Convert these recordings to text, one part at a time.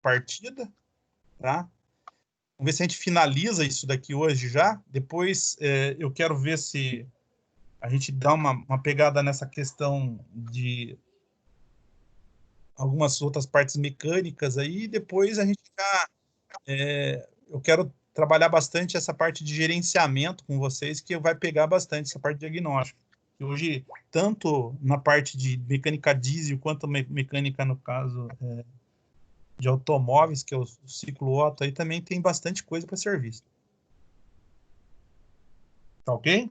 partida, tá? Vamos ver se a gente finaliza isso daqui hoje já. Depois eu quero ver se a gente dá uma pegada nessa questão de algumas outras partes mecânicas aí. E depois a gente já... eu quero trabalhar bastante essa parte de gerenciamento com vocês, que vai pegar bastante essa parte de diagnóstico. E hoje, tanto na parte de mecânica diesel, quanto mecânica, no caso, de automóveis, que é o ciclo Otto, aí também tem bastante coisa para ser vista. Tá ok?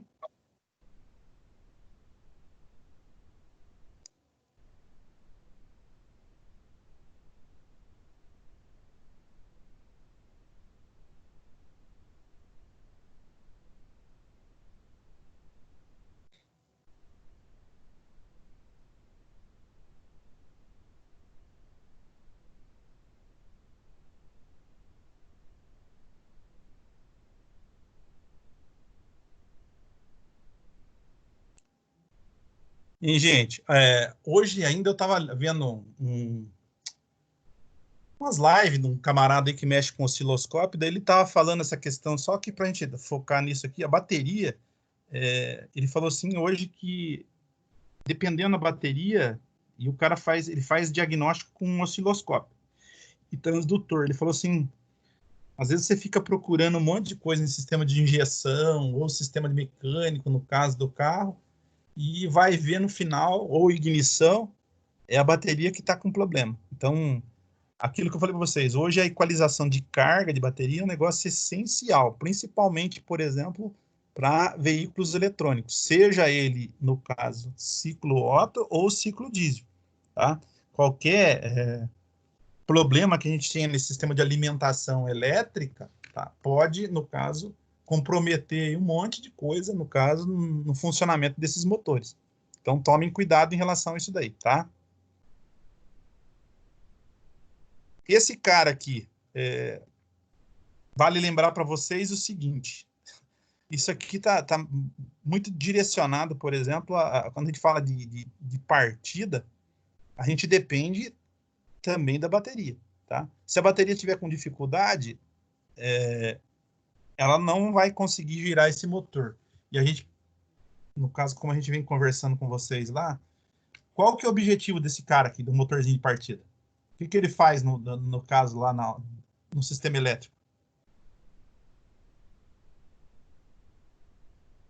E, gente, hoje ainda eu estava vendo umas lives de um camarada aí que mexe com osciloscópio, daí ele estava falando essa questão, só que para a gente focar nisso aqui, a bateria, ele falou assim hoje que, dependendo da bateria, e o cara ele faz diagnóstico com um osciloscópio e transdutor. Ele falou assim, às vezes você fica procurando um monte de coisa em sistema de injeção ou sistema de mecânico, no caso do carro, e vai ver no final, ou ignição, é a bateria que está com problema. Então, aquilo que eu falei para vocês, hoje a equalização de carga de bateria é um negócio essencial, principalmente, por exemplo, para veículos eletrônicos, seja ele, no caso, ciclo Otto ou ciclo diesel, tá? Qualquer problema que a gente tenha nesse sistema de alimentação elétrica, tá? Pode, no caso, comprometer um monte de coisa, no caso, no funcionamento desses motores. Então, tomem cuidado em relação a isso daí, tá? Esse cara aqui, vale lembrar para vocês o seguinte, isso aqui tá muito direcionado, por exemplo, quando a gente fala de partida, a gente depende também da bateria, tá? Se a bateria tiver com dificuldade, ela não vai conseguir girar esse motor. E a gente, no caso, como a gente vem conversando com vocês lá, qual que é o objetivo desse cara aqui, do motorzinho de partida? O que ele faz, no caso, lá no sistema elétrico?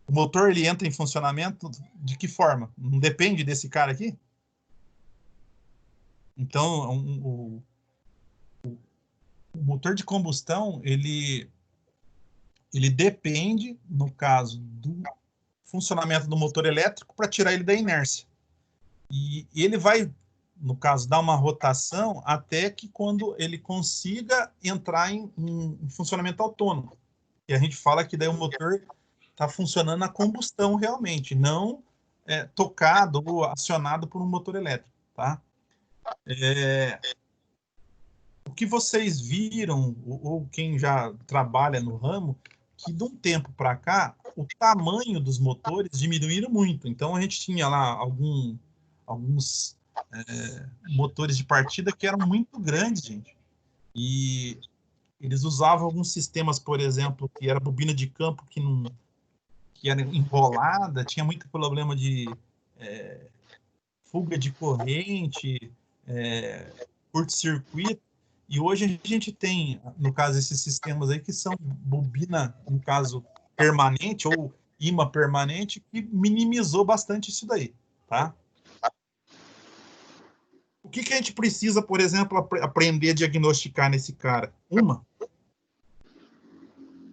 O motor, ele entra em funcionamento de que forma? Não depende desse cara aqui? Então, o motor de combustão, ele depende, no caso, do funcionamento do motor elétrico para tirar ele da inércia. E ele vai, no caso, dar uma rotação até que quando ele consiga entrar em funcionamento autônomo. E a gente fala que daí o motor está funcionando na combustão realmente, não tocado ou acionado por um motor elétrico, tá? O que vocês viram, ou quem já trabalha no ramo, que de um tempo para cá, o tamanho dos motores diminuíram muito. Então, a gente tinha lá alguns motores de partida que eram muito grandes, gente. E eles usavam alguns sistemas, por exemplo, que era bobina de campo que era enrolada, tinha muito problema de fuga de corrente, curto-circuito. E hoje a gente tem, no caso, esses sistemas aí que são bobina, no caso, permanente ou imã permanente, que minimizou bastante isso daí, tá? O que a gente precisa, por exemplo, aprender a diagnosticar nesse cara?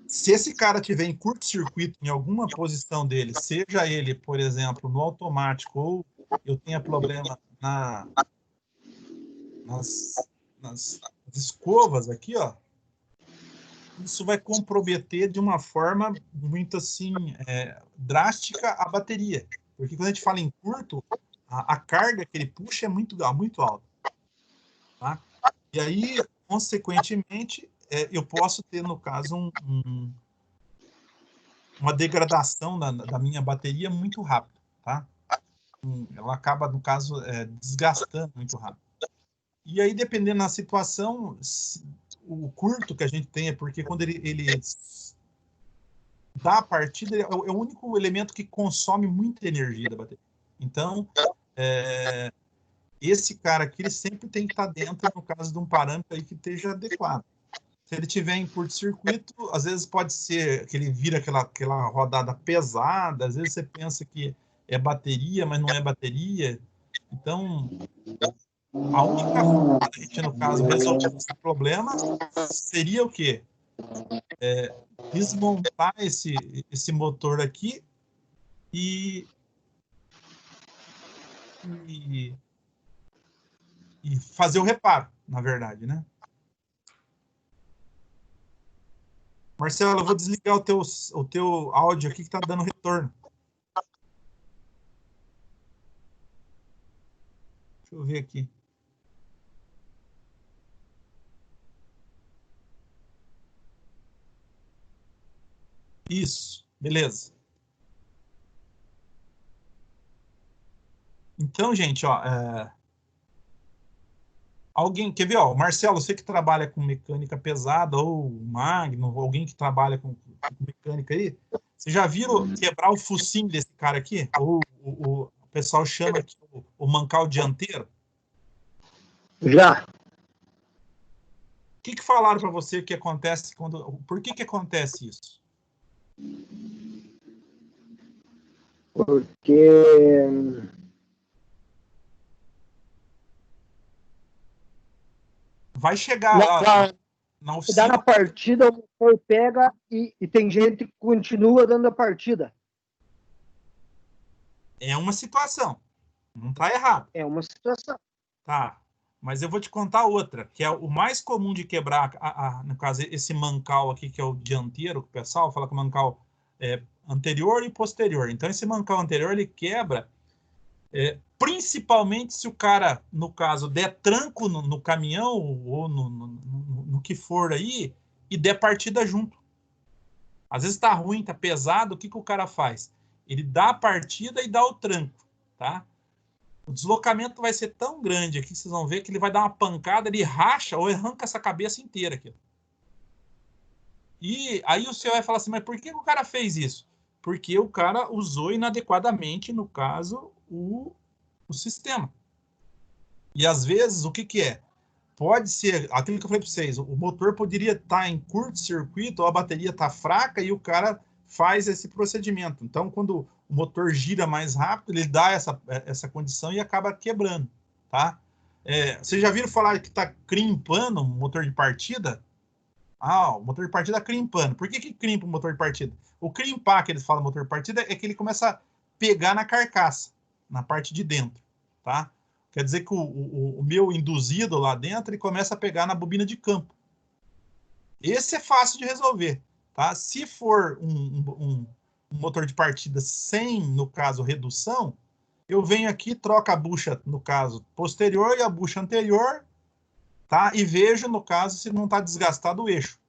Se esse cara tiver em curto-circuito em alguma posição dele, seja ele, por exemplo, no automático, ou eu tenha problema nas escovas aqui, ó, isso vai comprometer de uma forma muito assim drástica a bateria, porque quando a gente fala em curto, a carga que ele puxa é muito alta, tá? E aí, consequentemente, eu posso ter, no caso, uma degradação da minha bateria muito rápido, tá? Ela acaba, no caso, desgastando muito rápido. E aí, dependendo da situação, o curto que a gente tem é porque quando ele dá a partida, é o único elemento que consome muita energia da bateria. Então, esse cara aqui, ele sempre tem que estar dentro, no caso de um parâmetro aí que esteja adequado. Se ele tiver em curto-circuito, às vezes pode ser que ele vira aquela rodada pesada, às vezes você pensa que é bateria, mas não é bateria. Então, a única forma da gente, no caso, resolver esse problema seria o quê? Desmontar esse motor aqui e fazer o reparo, na verdade, né? Marcelo, eu vou desligar o teu áudio aqui que está dando retorno. Deixa eu ver aqui. Isso, beleza. Então, gente, ó, alguém, quer ver, ó, Marcelo, você que trabalha com mecânica pesada, ou Magno, ou alguém que trabalha com mecânica aí, você já viram quebrar o focinho desse cara aqui? Ou o pessoal chama aqui o mancal dianteiro? Já. O que falaram para você que acontece quando... Por que acontece isso? Porque vai chegar na oficina... Dá na partida, o motor pega e tem gente que continua dando a partida. É uma situação. Não está errado. É uma situação. Tá. Mas eu vou te contar outra, que é o mais comum de quebrar, no caso, esse mancal aqui, que é o dianteiro, que o pessoal fala que o mancal é anterior e posterior. Então, esse mancal anterior, ele quebra, principalmente se o cara, no caso, der tranco no caminhão ou no que for aí, e der partida junto. Às vezes tá ruim, tá pesado, o que o cara faz? Ele dá a partida e dá o tranco, tá? O deslocamento vai ser tão grande aqui, vocês vão ver que ele vai dar uma pancada, ele racha ou arranca essa cabeça inteira aqui. E aí o senhor vai falar assim, mas por que o cara fez isso? Porque o cara usou inadequadamente, no caso, o sistema. E às vezes, o que é? Pode ser, aquilo que eu falei para vocês, o motor poderia estar em curto-circuito, ou a bateria está fraca e o cara faz esse procedimento. Então, quando o motor gira mais rápido, ele dá essa condição e acaba quebrando, tá? Vocês já viram falar que está crimpando o motor de partida? Ah, o motor de partida crimpando. Por que crimpa o motor de partida? O crimpar, que eles falam motor de partida, é que ele começa a pegar na carcaça, na parte de dentro, tá? Quer dizer que o meu induzido lá dentro, ele começa a pegar na bobina de campo. Esse é fácil de resolver, tá? Se for um motor de partida sem, no caso, redução, eu venho aqui, troco a bucha, no caso, posterior e a bucha anterior, tá? E vejo, no caso, se não está desgastado o eixo.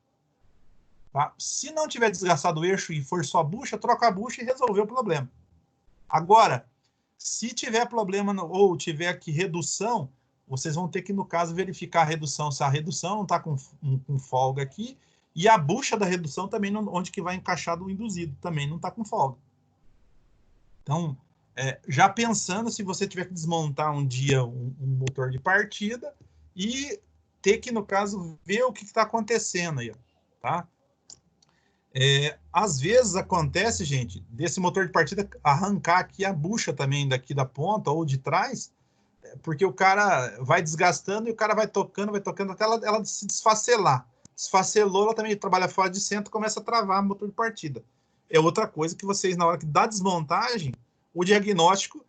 Tá? Se não tiver desgastado o eixo e for só bucha, troca a bucha e resolveu o problema. Agora, se tiver problema ou tiver que redução, vocês vão ter que, no caso, verificar a redução, se a redução não está com folga aqui, e a bucha da redução também, onde que vai encaixar do induzido, também não está com folga. Então, já pensando, se você tiver que desmontar um dia um motor de partida e ter que, no caso, ver o que está acontecendo aí, tá? Às vezes acontece, gente, desse motor de partida arrancar aqui a bucha também daqui da ponta ou de trás, porque o cara vai desgastando e o cara vai tocando até ela se desfacelar. Desfacelou, ela também trabalha fora de centro, começa a travar o motor de partida. É outra coisa que vocês, na hora que dá desmontagem, o diagnóstico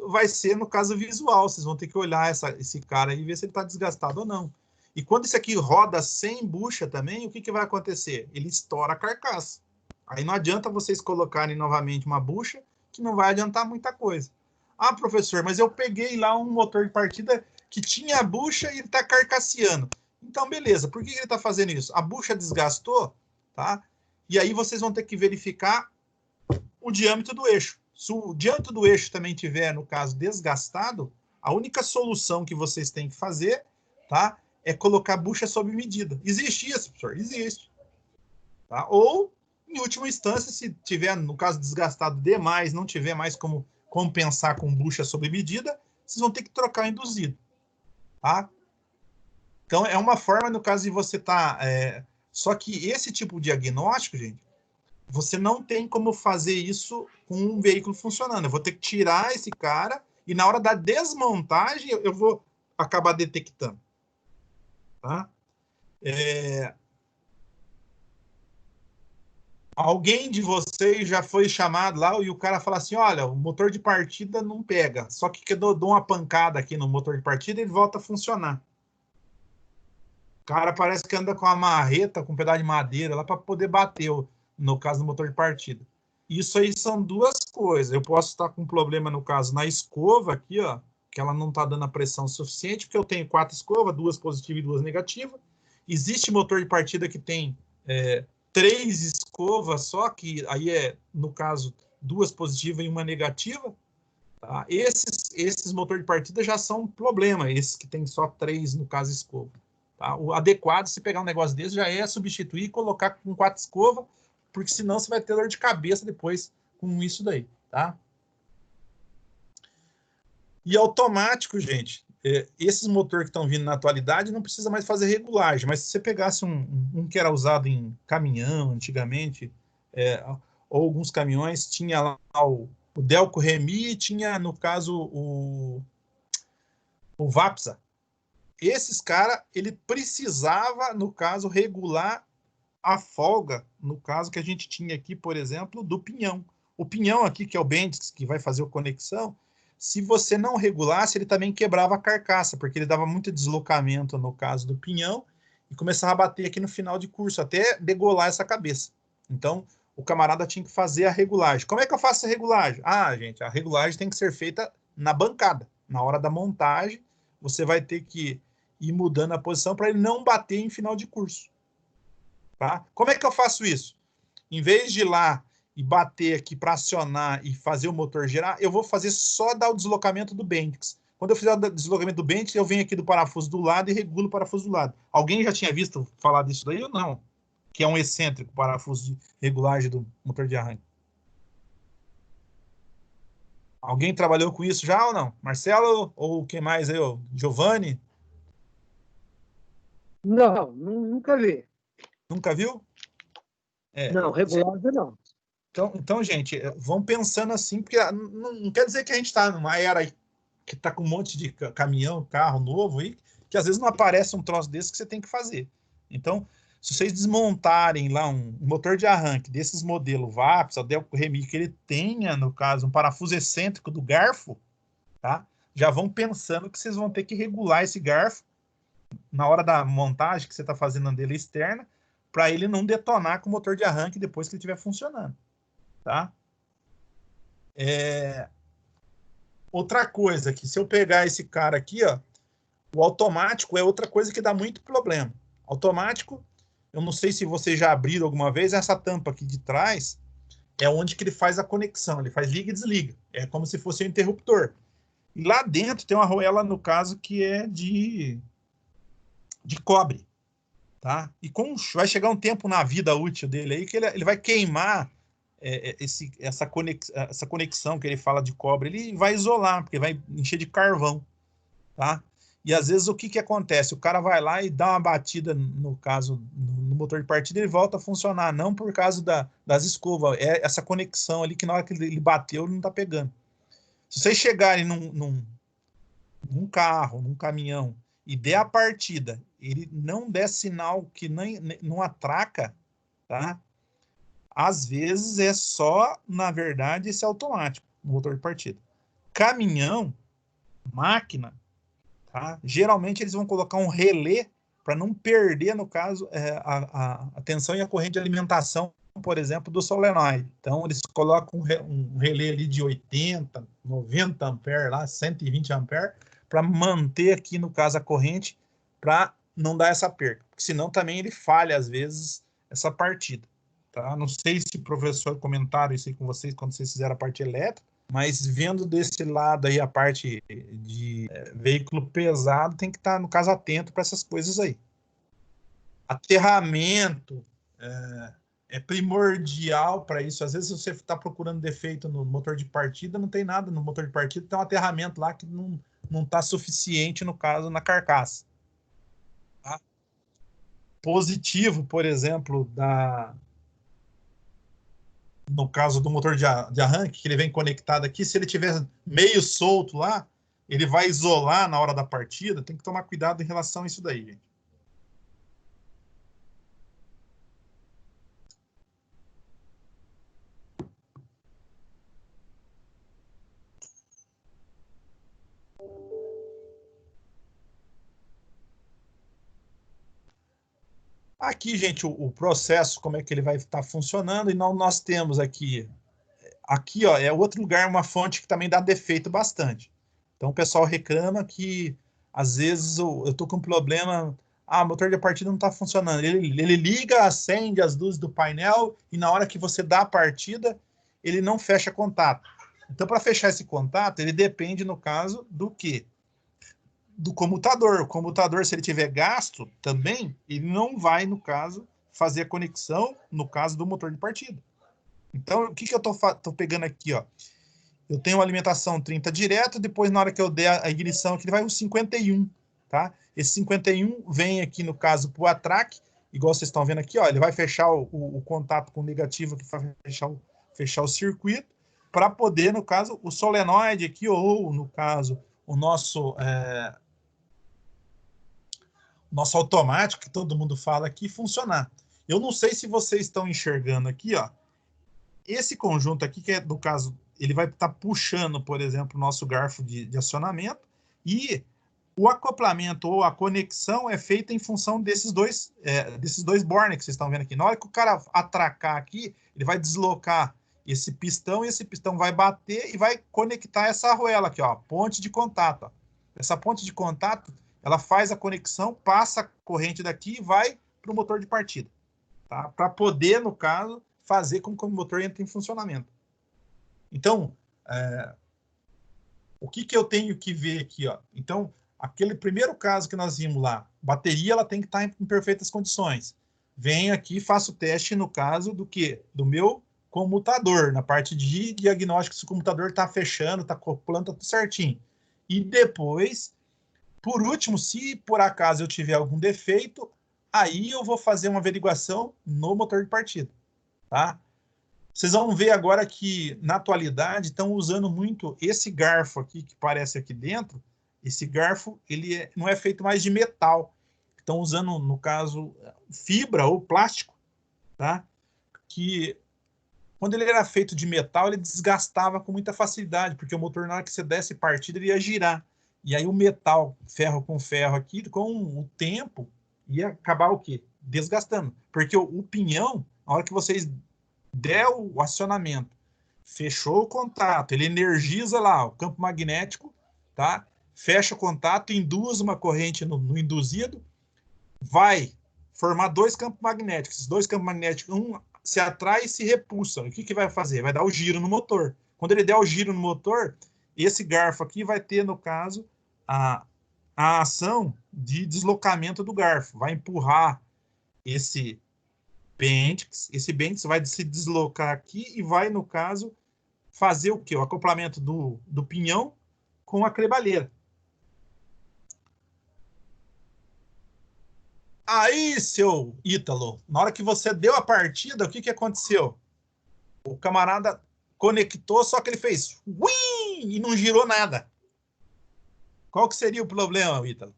vai ser, no caso, visual. Vocês vão ter que olhar esse cara e ver se ele está desgastado ou não. E quando esse aqui roda sem bucha também, o que vai acontecer? Ele estoura a carcaça. Aí não adianta vocês colocarem novamente uma bucha, que não vai adiantar muita coisa. Ah, professor, mas eu peguei lá um motor de partida que tinha bucha e ele está carcasseando. Então, beleza. Por que ele está fazendo isso? A bucha desgastou, tá? E aí vocês vão ter que verificar o diâmetro do eixo. Se o diâmetro do eixo também tiver, no caso, desgastado, a única solução que vocês têm que fazer tá? É colocar bucha sob medida. Existe isso, professor? Existe. Tá? Ou, em última instância, se tiver, no caso, desgastado demais, não tiver mais como compensar com bucha sob medida, vocês vão ter que trocar o induzido. Tá? Então, é uma forma, no caso de você estar... Só que esse tipo de diagnóstico, gente, você não tem como fazer isso com um veículo funcionando. Eu vou ter que tirar esse cara e, na hora da desmontagem, eu vou acabar detectando. Tá? Alguém de vocês já foi chamado lá e o cara fala assim, olha, o motor de partida não pega, só que eu dou uma pancada aqui no motor de partida e ele volta a funcionar. O cara parece que anda com uma marreta, com um pedaço de madeira lá para poder bater, no caso do motor de partida. Isso aí são duas coisas. Eu posso estar com um problema, no caso, na escova aqui, ó, que ela não está dando a pressão suficiente, porque eu tenho 4 escovas, 2 positivas e 2 negativas. Existe motor de partida que tem 3 escovas só, que aí no caso, 2 positivas e 1 negativa. Tá? Esses motor de partida já são um problema, esses que tem só 3, no caso, escova. Tá? O adequado, se pegar um negócio desse, já é substituir e colocar com 4 escovas, porque senão você vai ter dor de cabeça depois com isso daí, tá? E automático, gente, esses motores que estão vindo na atualidade não precisa mais fazer regulagem, mas se você pegasse um que era usado em caminhão antigamente, ou alguns caminhões, tinha lá o Delco Remy e tinha, no caso, o Vapsa. Esses caras, ele precisava, no caso, regular a folga, no caso que a gente tinha aqui, por exemplo, do pinhão. O pinhão aqui, que é o Bendix, que vai fazer a conexão, se você não regulasse, ele também quebrava a carcaça, porque ele dava muito deslocamento no caso do pinhão e começava a bater aqui no final de curso, até degolar essa cabeça. Então, o camarada tinha que fazer a regulagem. Como é que eu faço a regulagem? Ah, gente, a regulagem tem que ser feita na bancada. Na hora da montagem, você vai ter que ir mudando a posição para ele não bater em final de curso. Tá? Como é que eu faço isso? Em vez de ir lá e bater aqui para acionar e fazer o motor girar, eu vou fazer só dar o deslocamento do Bendix. Quando eu fizer o deslocamento do Bendix, eu venho aqui do parafuso do lado e regulo o parafuso do lado. Alguém já tinha visto falar disso daí ou não? Que é um excêntrico parafuso de regulagem do motor de arranque. Alguém trabalhou com isso já ou não? Marcelo ou quem mais aí? Giovanni? Não, nunca vi. Nunca viu? Não, regulagem não. Então, gente, vão pensando assim, porque não quer dizer que a gente está numa era que está com um monte de caminhão, carro novo aí, que às vezes não aparece um troço desse que você tem que fazer. Então, se vocês desmontarem lá um motor de arranque desses modelos VAPS, a Delco Remy, que ele tenha, no caso, um parafuso excêntrico do garfo, tá? Já vão pensando que vocês vão ter que regular esse garfo na hora da montagem que você está fazendo na dele externa, para ele não detonar com o motor de arranque depois que ele estiver funcionando. Tá? Outra coisa, que se eu pegar esse cara aqui, ó, o automático é outra coisa que dá muito problema. Automático, eu não sei se vocês já abriram alguma vez, essa tampa aqui de trás é onde que ele faz a conexão, ele faz liga e desliga. É como se fosse um interruptor. E lá dentro tem uma argoela, no caso, que é de cobre. Tá? E vai chegar um tempo na vida útil dele aí que ele vai queimar essa conexão que ele fala de cobre, ele vai isolar, porque vai encher de carvão, tá? E às vezes o que acontece? O cara vai lá e dá uma batida, no caso, no motor de partida, ele volta a funcionar, não por causa das escovas, é essa conexão ali que na hora que ele bateu, ele não tá pegando. Se vocês chegarem num carro, num caminhão, e der a partida, ele não der sinal que não atraca, tá? Às vezes é só, na verdade, esse automático, motor de partida. Caminhão, máquina, tá? Geralmente eles vão colocar um relé para não perder, no caso, a tensão e a corrente de alimentação, por exemplo, do solenoide. Então, eles colocam um relé ali de 80, 90 amperes, lá, 120 amperes, para manter aqui, no caso, a corrente, para não dar essa perda. Porque senão também ele falha, às vezes, essa partida. Tá? Não sei se o professor comentaram isso aí com vocês quando vocês fizeram a parte elétrica, Mas vendo desse lado aí a parte de veículo pesado, tem que estar, no caso, atento para essas coisas aí. Aterramento é primordial para isso. Às vezes você está procurando defeito no motor de partida, não tem nada no motor de partida, tem um aterramento lá que não está suficiente, no caso, na carcaça. Tá? Positivo, por exemplo, no caso do motor de arranque, que ele vem conectado aqui, se ele tiver meio solto lá, ele vai isolar na hora da partida. Tem que tomar cuidado em relação a isso daí, gente. Aqui, gente, o processo, como é que ele vai estar funcionando, e nós temos aqui, ó, é outro lugar, uma fonte que também dá defeito bastante. Então, o pessoal reclama que, às vezes, eu estou com um problema, o motor de partida não está funcionando. Ele liga, acende as luzes do painel, e na hora que você dá a partida, ele não fecha contato. Então, para fechar esse contato, ele depende, no caso, do quê? Do comutador. O comutador, se ele tiver gasto também, ele não vai, no caso, fazer a conexão, no caso do motor de partida. Então, o que eu tô pegando aqui, ó? Eu tenho uma alimentação 30 direto, depois, na hora que eu der a ignição aqui, ele vai um 51, tá? Esse 51 vem aqui, no caso, para o atraque, igual vocês estão vendo aqui, ó, ele vai fechar o contato com o negativo aqui, vai fechar o circuito, para poder, no caso, o solenoide aqui, ou, no caso, o nosso automático, que todo mundo fala aqui, funcionar. Eu não sei se vocês estão enxergando aqui, ó, esse conjunto aqui, que é, no caso, ele vai estar puxando, por exemplo, o nosso garfo de acionamento, e o acoplamento ou a conexão é feita em função desses dois bornes que vocês estão vendo aqui. Na hora que o cara atracar aqui, ele vai deslocar esse pistão, e esse pistão vai bater e vai conectar essa arruela aqui, ó, ponte de contato. Ó. Essa ponte de contato, ela faz a conexão, passa a corrente daqui e vai para o motor de partida. Tá? Para poder, no caso, fazer com que o motor entre em funcionamento. Então, o que eu tenho que ver aqui? Ó? Então, aquele primeiro caso que nós vimos lá, bateria ela tem que estar em perfeitas condições. Venho aqui e faço o teste, no caso, do quê? Do meu comutador, na parte de diagnóstico, se o comutador está fechando, está acoplando, está tudo certinho. E depois, por último, se por acaso eu tiver algum defeito, aí eu vou fazer uma averiguação no motor de partida. Tá? Vocês vão ver agora que, na atualidade, estão usando muito esse garfo aqui, que aparece aqui dentro. Esse garfo, ele não é feito mais de metal. Estão usando, no caso, fibra ou plástico, tá? Que, quando ele era feito de metal, ele desgastava com muita facilidade, porque o motor, na hora que você desse partida, ele ia girar. E aí o metal, ferro com ferro aqui, com o tempo, ia acabar o quê? Desgastando. Porque o pinhão, na hora que vocês der o acionamento, fechou o contato, ele energiza lá o campo magnético, tá? Fecha o contato, induz uma corrente no induzido, vai formar dois campos magnéticos. Esses dois campos magnéticos, um se atrai e se repulsa. O que vai fazer? Vai dar o giro no motor. Quando ele der o giro no motor, esse garfo aqui vai ter, no caso, a ação de deslocamento do garfo. Vai empurrar esse bendix vai se deslocar aqui e vai, no caso, fazer o quê? O acoplamento do pinhão com a crebalheira. Aí, seu Ítalo, na hora que você deu a partida, o que aconteceu? O camarada conectou, só que ele fez uim, e não girou nada. Qual que seria o problema, Ítalo?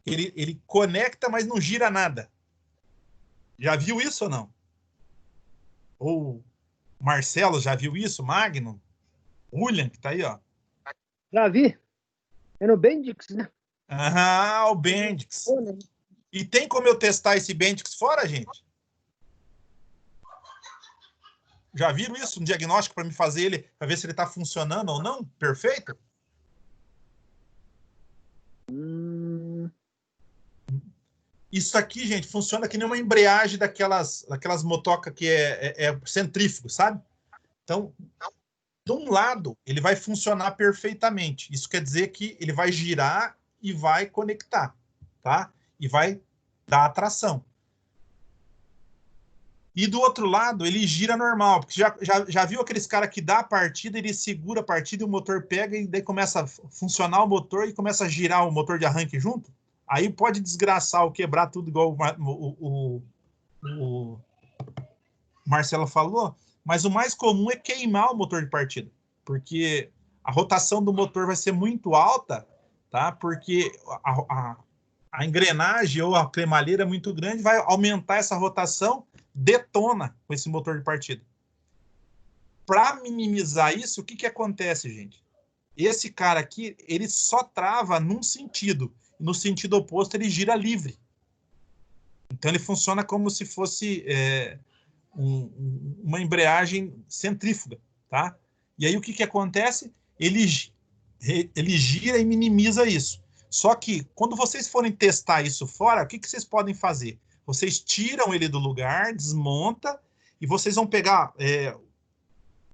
Ele conecta, mas não gira nada. Já viu isso ou não? Ou Marcelo já viu isso? Magno? William, que tá aí, ó. Já vi. É no Bendix, né? O Bendix. E tem como eu testar esse Bendix fora, gente? Já viram isso? Um diagnóstico para me fazer ele, para ver se ele está funcionando ou não? Perfeito? Isso aqui, gente, funciona que nem uma embreagem daquelas motocas que é centrífugo, sabe? Então, de um lado, ele vai funcionar perfeitamente. Isso quer dizer que ele vai girar e vai conectar, tá? E vai dar atração. E do outro lado, ele gira normal, porque já viu aqueles caras que dá a partida, ele segura a partida e o motor pega e daí começa a funcionar o motor e começa a girar o motor de arranque junto? Aí pode desgraçar ou quebrar tudo igual o Marcelo falou, mas o mais comum é queimar o motor de partida, porque a rotação do motor vai ser muito alta, tá? Porque a engrenagem ou a cremalheira é muito grande, vai aumentar essa rotação, detona com esse motor de partida. Para minimizar isso, o que acontece, gente? Esse cara aqui, ele só trava num sentido. No sentido oposto, ele gira livre. Então, ele funciona como se fosse uma embreagem centrífuga, tá? E aí, o que acontece? Ele gira e minimiza isso. Só que, quando vocês forem testar isso fora, o que vocês podem fazer? Vocês tiram ele do lugar, desmonta, e vocês vão pegar,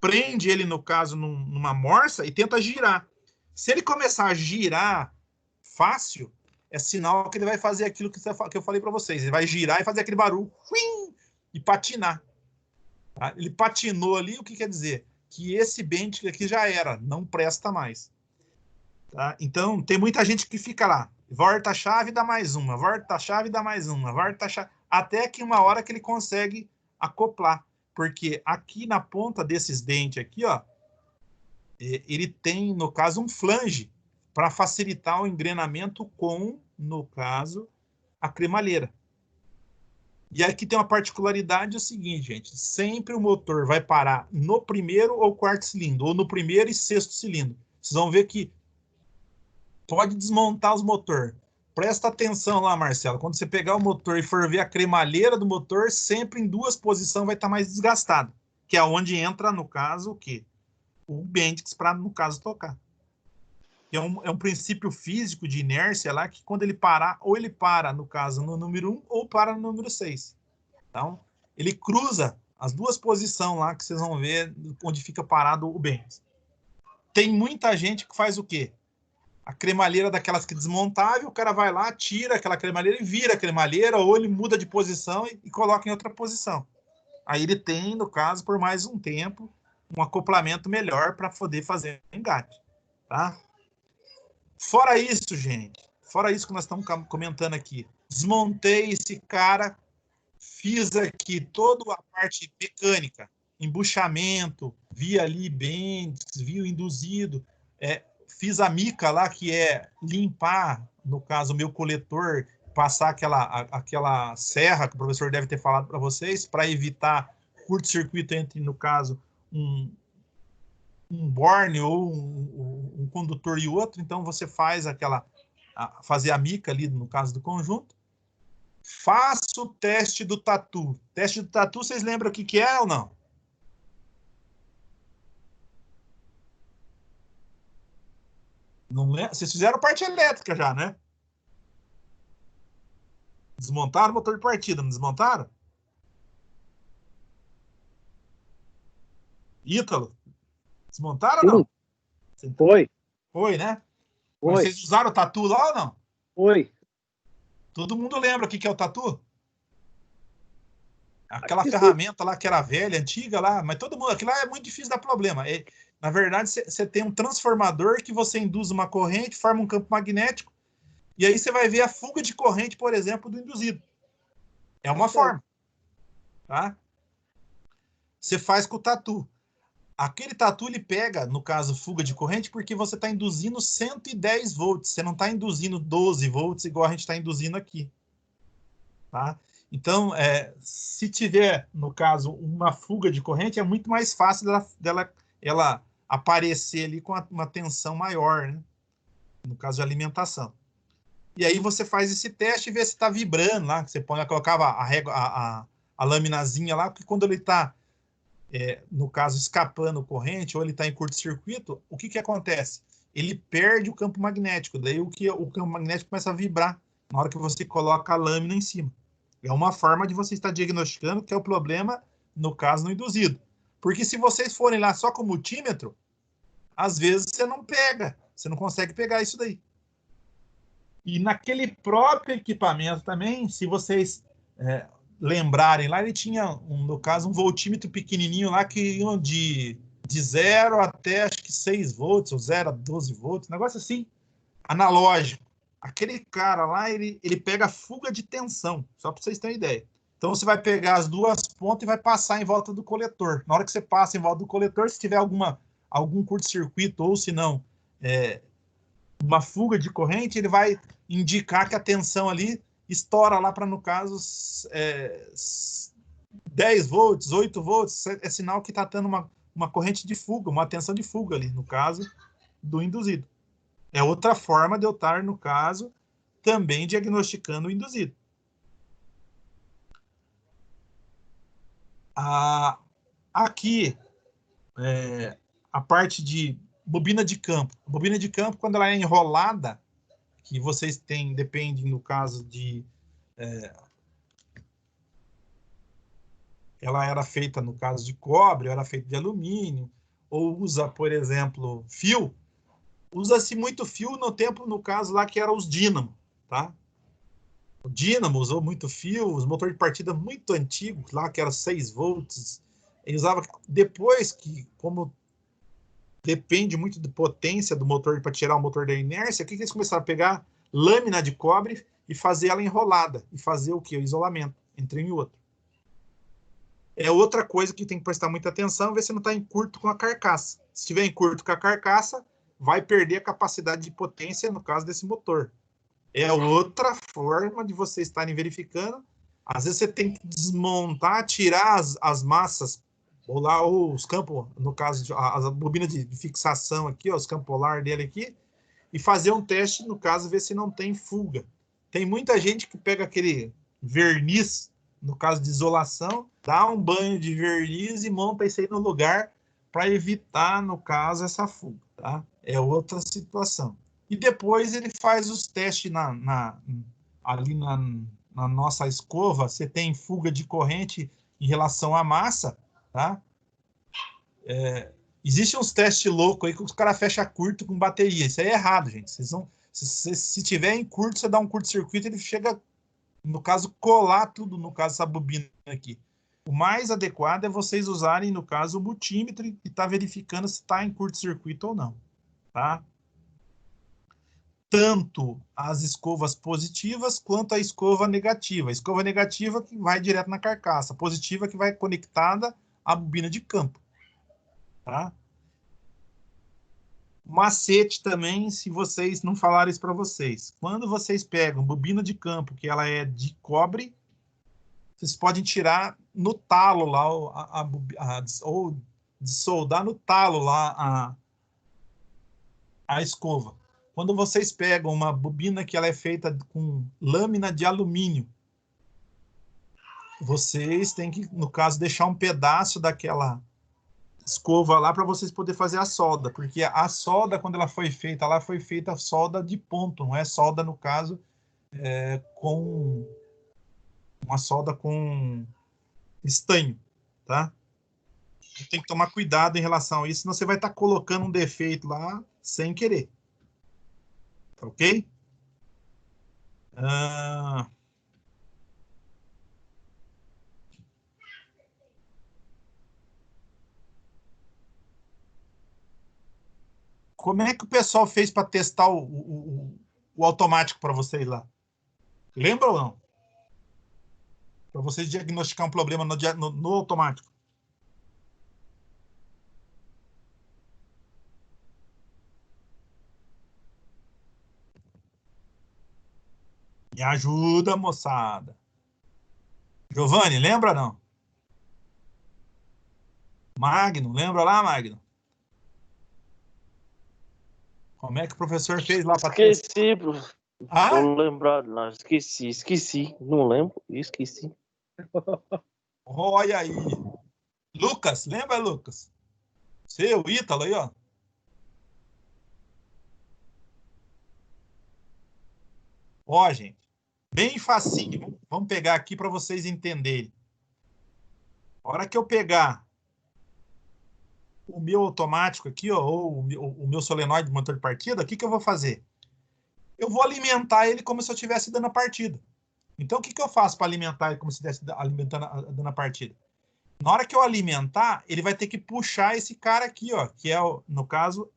prende ele, no caso, numa morsa e tenta girar. Se ele começar a girar fácil, é sinal que ele vai fazer aquilo que eu falei para vocês. Ele vai girar e fazer aquele barulho e patinar. Tá? Ele patinou ali, o que quer dizer? Que esse Bentley aqui já era, não presta mais. Tá? Então, tem muita gente que fica lá, volta a chave, dá mais uma, volta a chave, dá mais uma, volta a chave, até que uma hora que ele consegue acoplar. Porque aqui na ponta desses dentes aqui, ó, ele tem, no caso, um flange para facilitar o engrenamento com, no caso, a cremalheira. E aqui tem uma particularidade, é o seguinte, gente, sempre o motor vai parar no primeiro ou quarto cilindro, ou no primeiro e sexto cilindro. Vocês vão ver que pode desmontar os motores. Presta atenção lá, Marcelo, quando você pegar o motor e for ver a cremalheira do motor, sempre em duas posições vai estar mais desgastado, que é onde entra, no caso, o quê? O Bendix para, no caso, tocar. É um princípio físico de inércia lá, que quando ele parar, ou ele para, no caso, no número 1, ou para no número 6. Então, ele cruza as duas posições lá, que vocês vão ver onde fica parado o Bendix. Tem muita gente que faz o quê? A cremalheira daquelas que desmontável, o cara vai lá, tira aquela cremalheira e vira a cremalheira, ou ele muda de posição e coloca em outra posição. Aí ele tem, no caso, por mais um tempo, um acoplamento melhor para poder fazer o engate. Tá? Fora isso, gente, fora isso que nós estamos comentando aqui, desmontei esse cara, fiz aqui toda a parte mecânica, embuchamento, vi ali bem, vi o induzido, fiz a mica lá, que é limpar, no caso, o meu coletor, passar aquela serra que o professor deve ter falado para vocês, para evitar curto-circuito entre, no caso, um borne ou um condutor e outro. Então, você faz fazer a mica ali, no caso do conjunto. Faça o teste do tatu. Teste do tatu, vocês lembram o que é ou não? Não lembra? Vocês fizeram parte elétrica já, né? Desmontaram o motor de partida, não desmontaram? Ítalo, desmontaram ou não? Foi. Foi, né? Foi. Mas vocês usaram o tatu lá ou não? Foi. Todo mundo lembra o que é o tatu? Aquela ferramenta lá que era velha, antiga lá, mas todo mundo, aquilo lá é muito difícil dar problema. Na verdade, você tem um transformador que você induz uma corrente, forma um campo magnético, e aí você vai ver a fuga de corrente, por exemplo, do induzido. É uma forma. Tá? Você faz com o tatu. Aquele tatu, ele pega, no caso, fuga de corrente, porque você está induzindo 110 volts. Você não está induzindo 12 volts, igual a gente está induzindo aqui. Tá? Então, se tiver, no caso, uma fuga de corrente, é muito mais fácil ela aparecer ali com uma tensão maior, né? No caso de alimentação. E aí você faz esse teste e vê se está vibrando lá. Você colocava a laminazinha lá, porque quando ele está, no caso, escapando corrente, ou ele está em curto-circuito, o que acontece? Ele perde o campo magnético. Daí o campo magnético começa a vibrar na hora que você coloca a lâmina em cima. É uma forma de você estar diagnosticando que é o problema, no caso, no induzido. Porque se vocês forem lá só com o multímetro, às vezes você não pega, você não consegue pegar isso daí. E naquele próprio equipamento também, se vocês lembrarem lá, ele tinha, no caso, um voltímetro pequenininho lá que ia de 0 até acho que 6 volts, ou 0 a 12 volts, um negócio assim, analógico. Aquele cara lá, ele pega fuga de tensão, só para vocês terem ideia. Então você vai pegar as duas pontas e vai passar em volta do coletor. Na hora que você passa em volta do coletor, se tiver algum curto-circuito ou se não, uma fuga de corrente, ele vai indicar que a tensão ali estoura lá para, no caso, 10 volts, 8 volts, é sinal que está tendo uma corrente de fuga, uma tensão de fuga ali, no caso do induzido. É outra forma de eu estar, no caso, também diagnosticando o induzido. Aqui, a parte de bobina de campo. A bobina de campo, quando ela é enrolada, que vocês têm, depende, no caso de... ela era feita, no caso de cobre, era feita de alumínio, ou usa, por exemplo, fio. Usa-se muito fio no tempo, no caso lá, que eram os dínamo, tá? O dínamo usou muito fio, os motores de partida muito antigos, lá que era 6 volts. Ele usava depois que, como depende muito da potência do motor para tirar o motor da inércia, o que eles começaram a pegar? Lâmina de cobre e fazer ela enrolada. E fazer o quê? O isolamento entre um e outro. É outra coisa que tem que prestar muita atenção, ver se não está em curto com a carcaça. Se estiver em curto com a carcaça, vai perder a capacidade de potência, no caso desse motor. É outra forma de vocês estarem verificando. Às vezes você tem que desmontar, tirar as massas, ou lá os campos, no caso, a bobina de fixação aqui, ó, os campos polar dele aqui, e fazer um teste, no caso, ver se não tem fuga. Tem muita gente que pega aquele verniz, no caso de isolação, dá um banho de verniz e monta isso aí no lugar para evitar, no caso, essa fuga, tá? É outra situação. E depois ele faz os testes ali na nossa escova. Você tem fuga de corrente em relação à massa, tá? Existem uns testes loucos aí que os caras fecham curto com bateria. Isso aí é errado, gente. Se tiver em curto, você dá um curto-circuito, ele chega, no caso, colar tudo, no caso, essa bobina aqui. O mais adequado é vocês usarem, no caso, o multímetro e estar verificando se está em curto-circuito ou não, tá? Tanto as escovas positivas quanto a escova negativa. A escova negativa que vai direto na carcaça, a positiva que vai conectada à bobina de campo. Tá? Macete também, se vocês não falarem isso para vocês. Quando vocês pegam bobina de campo, que ela é de cobre, vocês podem tirar no talo lá, ou soldar no talo lá a escova. Quando vocês pegam uma bobina que ela é feita com lâmina de alumínio, vocês têm que, no caso, deixar um pedaço daquela escova lá para vocês poderem fazer a solda, porque a solda, quando ela foi feita solda de ponto, não é solda, no caso, com uma solda com estanho, tá? Tem que tomar cuidado em relação a isso, senão você vai estar colocando um defeito lá sem querer. Tá ok? Como é que o pessoal fez para testar o automático para vocês lá? Lembra ou não? Para vocês diagnosticar um problema no automático. Me ajuda, moçada. Giovanni, lembra ou não? Magno, lembra lá, Magno? Como é que o professor fez lá para testar? Esqueci, professor. Tô lembrado lá, esqueci. Não lembro, esqueci. Olha aí. Lucas, lembra, Lucas? Seu Ítalo aí, ó. Ó, gente, bem facinho. Vamos pegar aqui para vocês entenderem. A hora que eu pegar o meu automático aqui, ó, ou o meu solenoide do motor de partida, o que eu vou fazer? Eu vou alimentar ele como se eu estivesse dando a partida. Então, o que eu faço para alimentar ele como se estivesse dando a partida? Na hora que eu alimentar, ele vai ter que puxar esse cara aqui, ó, que é, no caso,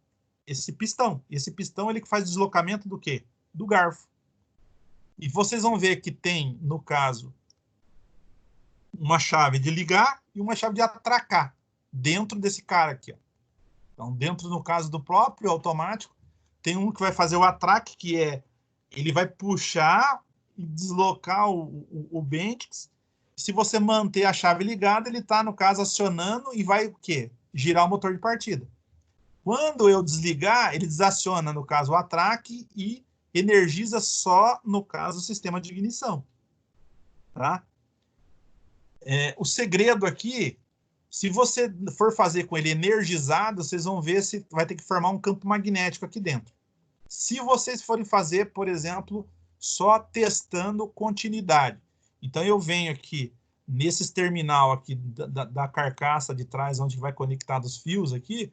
esse pistão. Esse pistão ele faz deslocamento do quê? Do garfo. E vocês vão ver que tem, no caso, uma chave de ligar e uma chave de atracar dentro desse cara aqui, ó. Então, dentro, no caso do próprio automático, tem um que vai fazer o atraque, que é ele vai puxar e deslocar o Bendix. Se você manter a chave ligada, ele está, no caso, acionando e vai o quê? Girar o motor de partida. Quando eu desligar, ele desaciona, no caso, o atraque e energiza só, no caso, o sistema de ignição. Tá? O segredo aqui, se você for fazer com ele energizado, vocês vão ver se vai ter que formar um campo magnético aqui dentro. Se vocês forem fazer, por exemplo, só testando continuidade. Então, eu venho aqui, nesses terminal aqui da carcaça de trás, onde vai conectar os fios aqui,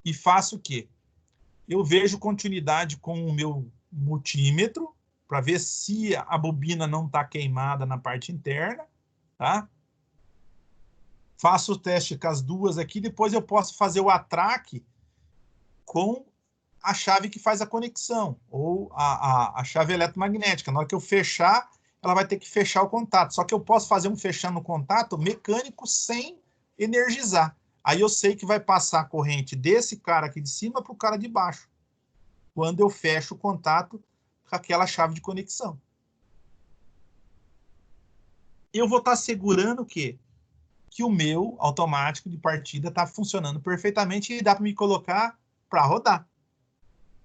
e faço o quê? Eu vejo continuidade com o meu multímetro, para ver se a bobina não está queimada na parte interna, tá? Faço o teste com as duas aqui, depois eu posso fazer o atraque com a chave que faz a conexão, ou a chave eletromagnética. Na hora que eu fechar, ela vai ter que fechar o contato. Só que eu posso fazer um fechando o contato mecânico sem energizar. Aí eu sei que vai passar a corrente desse cara aqui de cima para o cara de baixo, quando eu fecho o contato com aquela chave de conexão. Eu vou estar segurando o quê? Que o meu automático de partida está funcionando perfeitamente e dá para me colocar para rodar.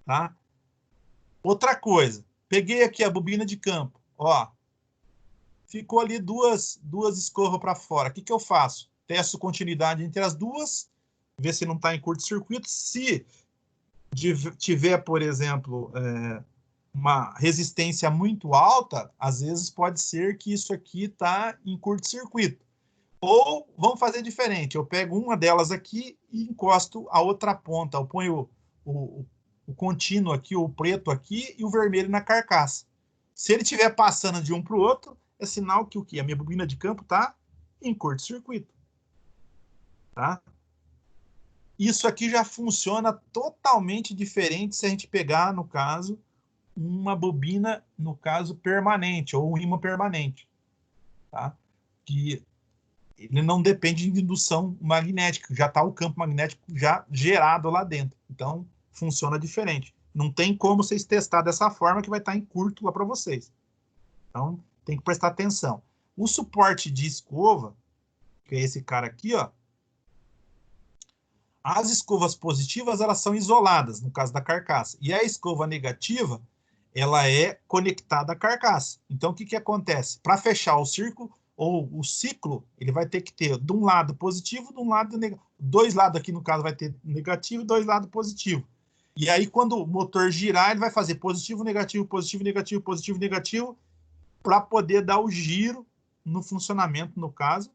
Tá? Outra coisa, peguei aqui a bobina de campo, ó, ficou ali duas escorras para fora. O que eu faço? Testo continuidade entre as duas, ver se não está em curto-circuito. Se tiver, por exemplo, uma resistência muito alta, às vezes pode ser que isso aqui está em curto-circuito. Ou vamos fazer diferente, eu pego uma delas aqui e encosto a outra ponta, eu ponho o contínuo aqui, o preto aqui e o vermelho na carcaça. Se ele estiver passando de um para o outro, é sinal que o quê? A minha bobina de campo está em curto-circuito. Tá? Isso aqui já funciona totalmente diferente se a gente pegar, no caso, uma bobina, no caso, permanente, ou um ímã permanente. Tá? Que ele não depende de indução magnética, já está o campo magnético já gerado lá dentro. Então, funciona diferente. Não tem como vocês testar dessa forma que vai estar em curto lá para vocês. Então, tem que prestar atenção. O suporte de escova, que é esse cara aqui, ó, as escovas positivas, elas são isoladas, no caso da carcaça. E a escova negativa, ela é conectada à carcaça. Então, o que acontece? Para fechar o círculo, ou o ciclo, ele vai ter que ter de um lado positivo, de um lado negativo. Dois lados aqui, no caso, vai ter negativo e dois lados positivo. E aí, quando o motor girar, ele vai fazer positivo, negativo, positivo, negativo, positivo, negativo, para poder dar o giro no funcionamento, no caso,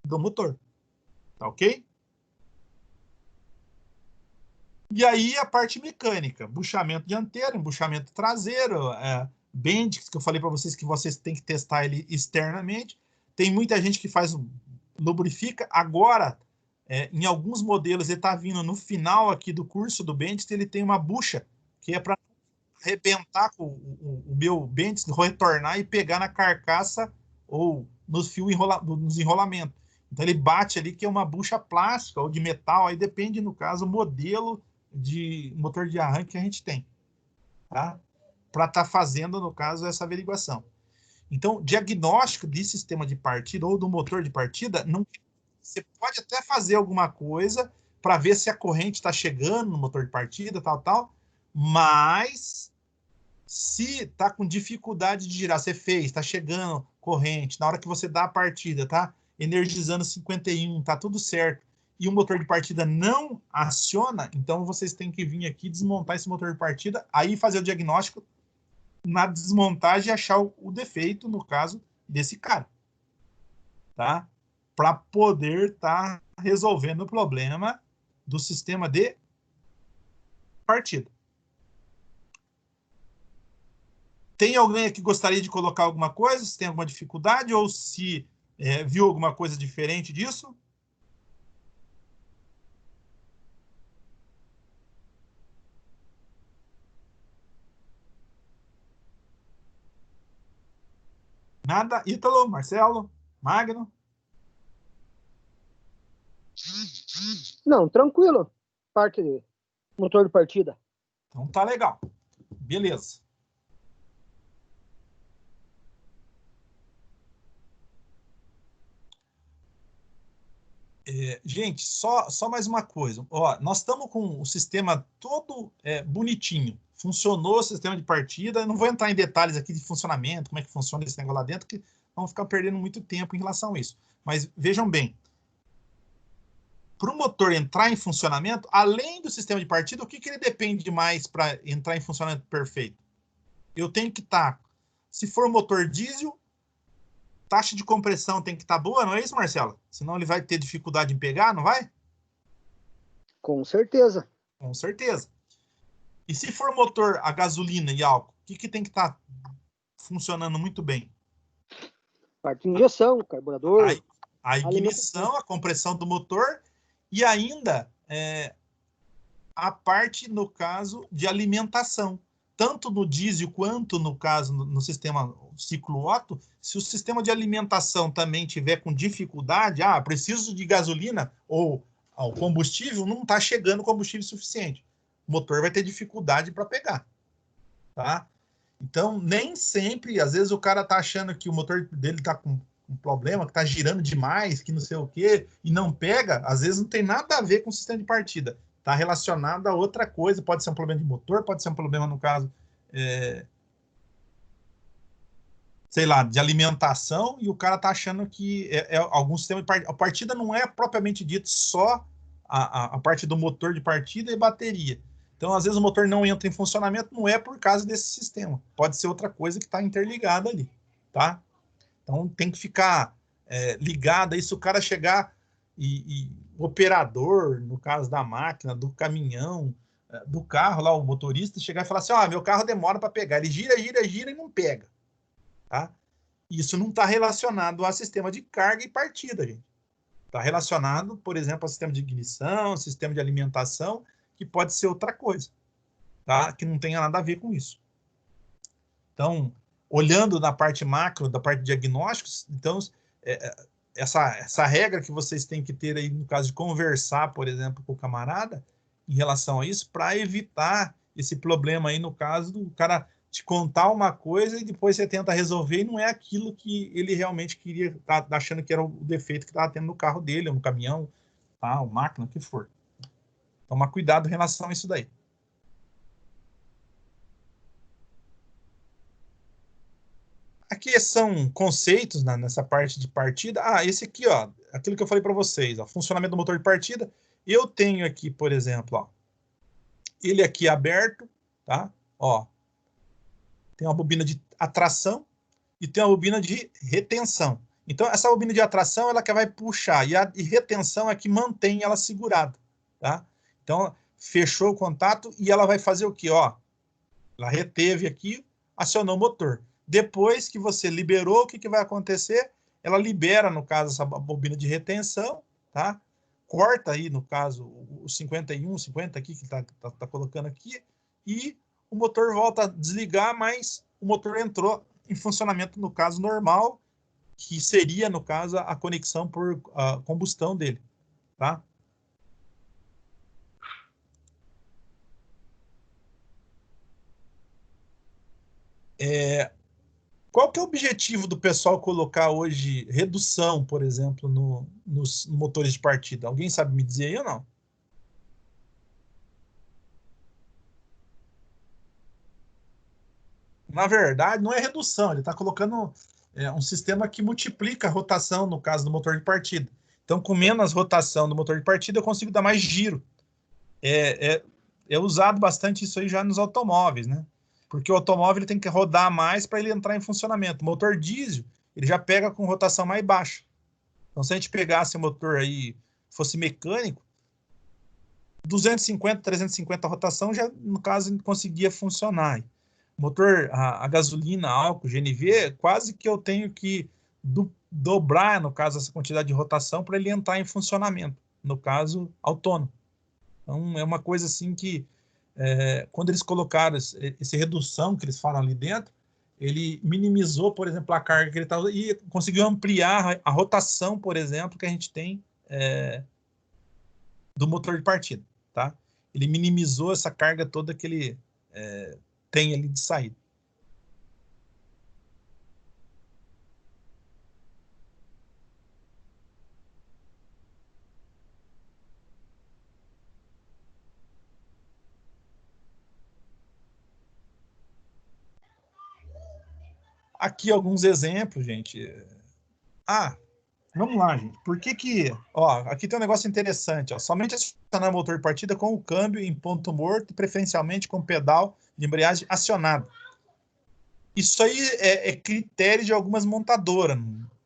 do motor. Tá ok? E aí, a parte mecânica, embuchamento dianteiro, embuchamento traseiro, Bendix, que eu falei para vocês que vocês têm que testar ele externamente. Tem muita gente que faz lubrifica. Agora, em alguns modelos, ele está vindo no final aqui do curso do Bendix, ele tem uma bucha, que é para arrebentar com o meu Bendix, retornar e pegar na carcaça ou nos fios nos enrolamentos. Então, ele bate ali, que é uma bucha plástica ou de metal, aí depende, no caso, o modelo de motor de arranque que a gente tem. Tá? Para estar fazendo, no caso, essa averiguação. Então, diagnóstico de sistema de partida ou do motor de partida, não, você pode até fazer alguma coisa para ver se a corrente está chegando no motor de partida, tal, mas se está com dificuldade de girar, você fez, está chegando corrente, na hora que você dá a partida, tá energizando 51, tá tudo certo, e o motor de partida não aciona, então vocês têm que vir aqui desmontar esse motor de partida, aí fazer o diagnóstico na desmontagem e achar o defeito, no caso, desse cara. Tá? Para poder estar resolvendo o problema do sistema de partida. Tem alguém aqui que gostaria de colocar alguma coisa? Se tem alguma dificuldade ou se viu alguma coisa diferente disso? Nada? Ítalo, Marcelo, Magno? Não, tranquilo. Parte de motor de partida. Então tá legal. Beleza. Gente, só mais uma coisa. Ó, nós estamos com o sistema todo bonitinho. Funcionou o sistema de partida. Eu não vou entrar em detalhes aqui de funcionamento, como é que funciona esse negócio lá dentro, que vamos ficar perdendo muito tempo em relação a isso. Mas vejam bem, para o motor entrar em funcionamento, além do sistema de partida, o que ele depende mais para entrar em funcionamento perfeito? Eu tenho que estar, se for motor diesel, taxa de compressão tem que estar boa, não é isso, Marcelo? Senão ele vai ter dificuldade em pegar, não vai? Com certeza. Com certeza. E se for motor a gasolina e álcool, o que tem que estar funcionando muito bem? Parte de injeção, carburador. A ignição, a compressão do motor e ainda a parte, no caso, de alimentação. Tanto no diesel quanto, no caso, no sistema ciclo Otto, se o sistema de alimentação também tiver com dificuldade, preciso de gasolina ou o combustível, não está chegando combustível suficiente. O motor vai ter dificuldade para pegar. Tá? Então, nem sempre, às vezes o cara está achando que o motor dele está com um problema, que está girando demais, que não sei o quê, e não pega, às vezes não tem nada a ver com o sistema de partida. Está relacionado a outra coisa, pode ser um problema de motor, pode ser um problema, no caso, sei lá, de alimentação, e o cara está achando que algum sistema de partida. A partida não é propriamente dito só a parte do motor de partida e bateria. Então, às vezes o motor não entra em funcionamento, não é por causa desse sistema. Pode ser outra coisa que está interligada ali, tá? Então, tem que ficar ligado aí, se o cara chegar o operador, no caso da máquina, do caminhão, do carro lá, o motorista, chegar e falar assim, meu carro demora para pegar. Ele gira, gira, gira e não pega. Tá? Isso não está relacionado ao sistema de carga e partida, gente. Está relacionado, por exemplo, ao sistema de ignição, sistema de alimentação, que pode ser outra coisa, tá? Que não tenha nada a ver com isso. Então, olhando na parte macro, da parte de diagnósticos, então, essa regra que vocês têm que ter aí, no caso de conversar, por exemplo, com o camarada, em relação a isso, para evitar esse problema aí, no caso do cara te contar uma coisa e depois você tenta resolver e não é aquilo que ele realmente queria, tá achando que era o defeito que estava tendo no carro dele, ou no caminhão, tá, ou máquina, o que for. Tomar cuidado em relação a isso daí. Aqui são conceitos nessa parte de partida. Esse aqui, ó, aquilo que eu falei para vocês, ó, funcionamento do motor de partida. Eu tenho aqui, por exemplo, ó, ele aqui aberto, tá? Ó, tem uma bobina de atração e tem uma bobina de retenção. Então, essa bobina de atração, ela que vai puxar, e retenção é que mantém ela segurada, tá? Então, fechou o contato e ela vai fazer o quê? Ó, ela reteve aqui, acionou o motor. Depois que você liberou, o que vai acontecer? Ela libera, no caso, essa bobina de retenção, tá? Corta aí, no caso, o 51, 50 aqui, que tá colocando aqui, e o motor volta a desligar, mas o motor entrou em funcionamento, no caso, normal, que seria, no caso, a conexão por combustão dele, tá? Qual que é o objetivo do pessoal colocar hoje redução, por exemplo, nos motores de partida? Alguém sabe me dizer aí ou não? Na verdade, não é redução, ele está colocando um sistema que multiplica a rotação, no caso do motor de partida. Então, com menos rotação do motor de partida, eu consigo dar mais giro. É usado bastante isso aí já nos automóveis, né? Porque o automóvel ele tem que rodar mais para ele entrar em funcionamento. O motor diesel, ele já pega com rotação mais baixa. Então, se a gente pegasse o motor aí, fosse mecânico, 250, 350 rotação já, no caso, conseguia funcionar. Motor a gasolina, álcool, GNV, quase que eu tenho que dobrar, no caso, essa quantidade de rotação para ele entrar em funcionamento, no caso, autônomo. Então, é uma coisa assim que, quando eles colocaram essa redução que eles falam ali dentro, ele minimizou, por exemplo, a carga que ele estava e conseguiu ampliar a rotação, por exemplo, que a gente tem do motor de partida, tá? Ele minimizou essa carga toda que ele tem ali de saída. Aqui alguns exemplos, gente. Vamos lá, gente. Por que que... Ó, aqui tem um negócio interessante. Ó. Somente acionar o motor de partida com o câmbio em ponto morto, preferencialmente com o pedal de embreagem acionado. Isso aí é critério de algumas montadoras.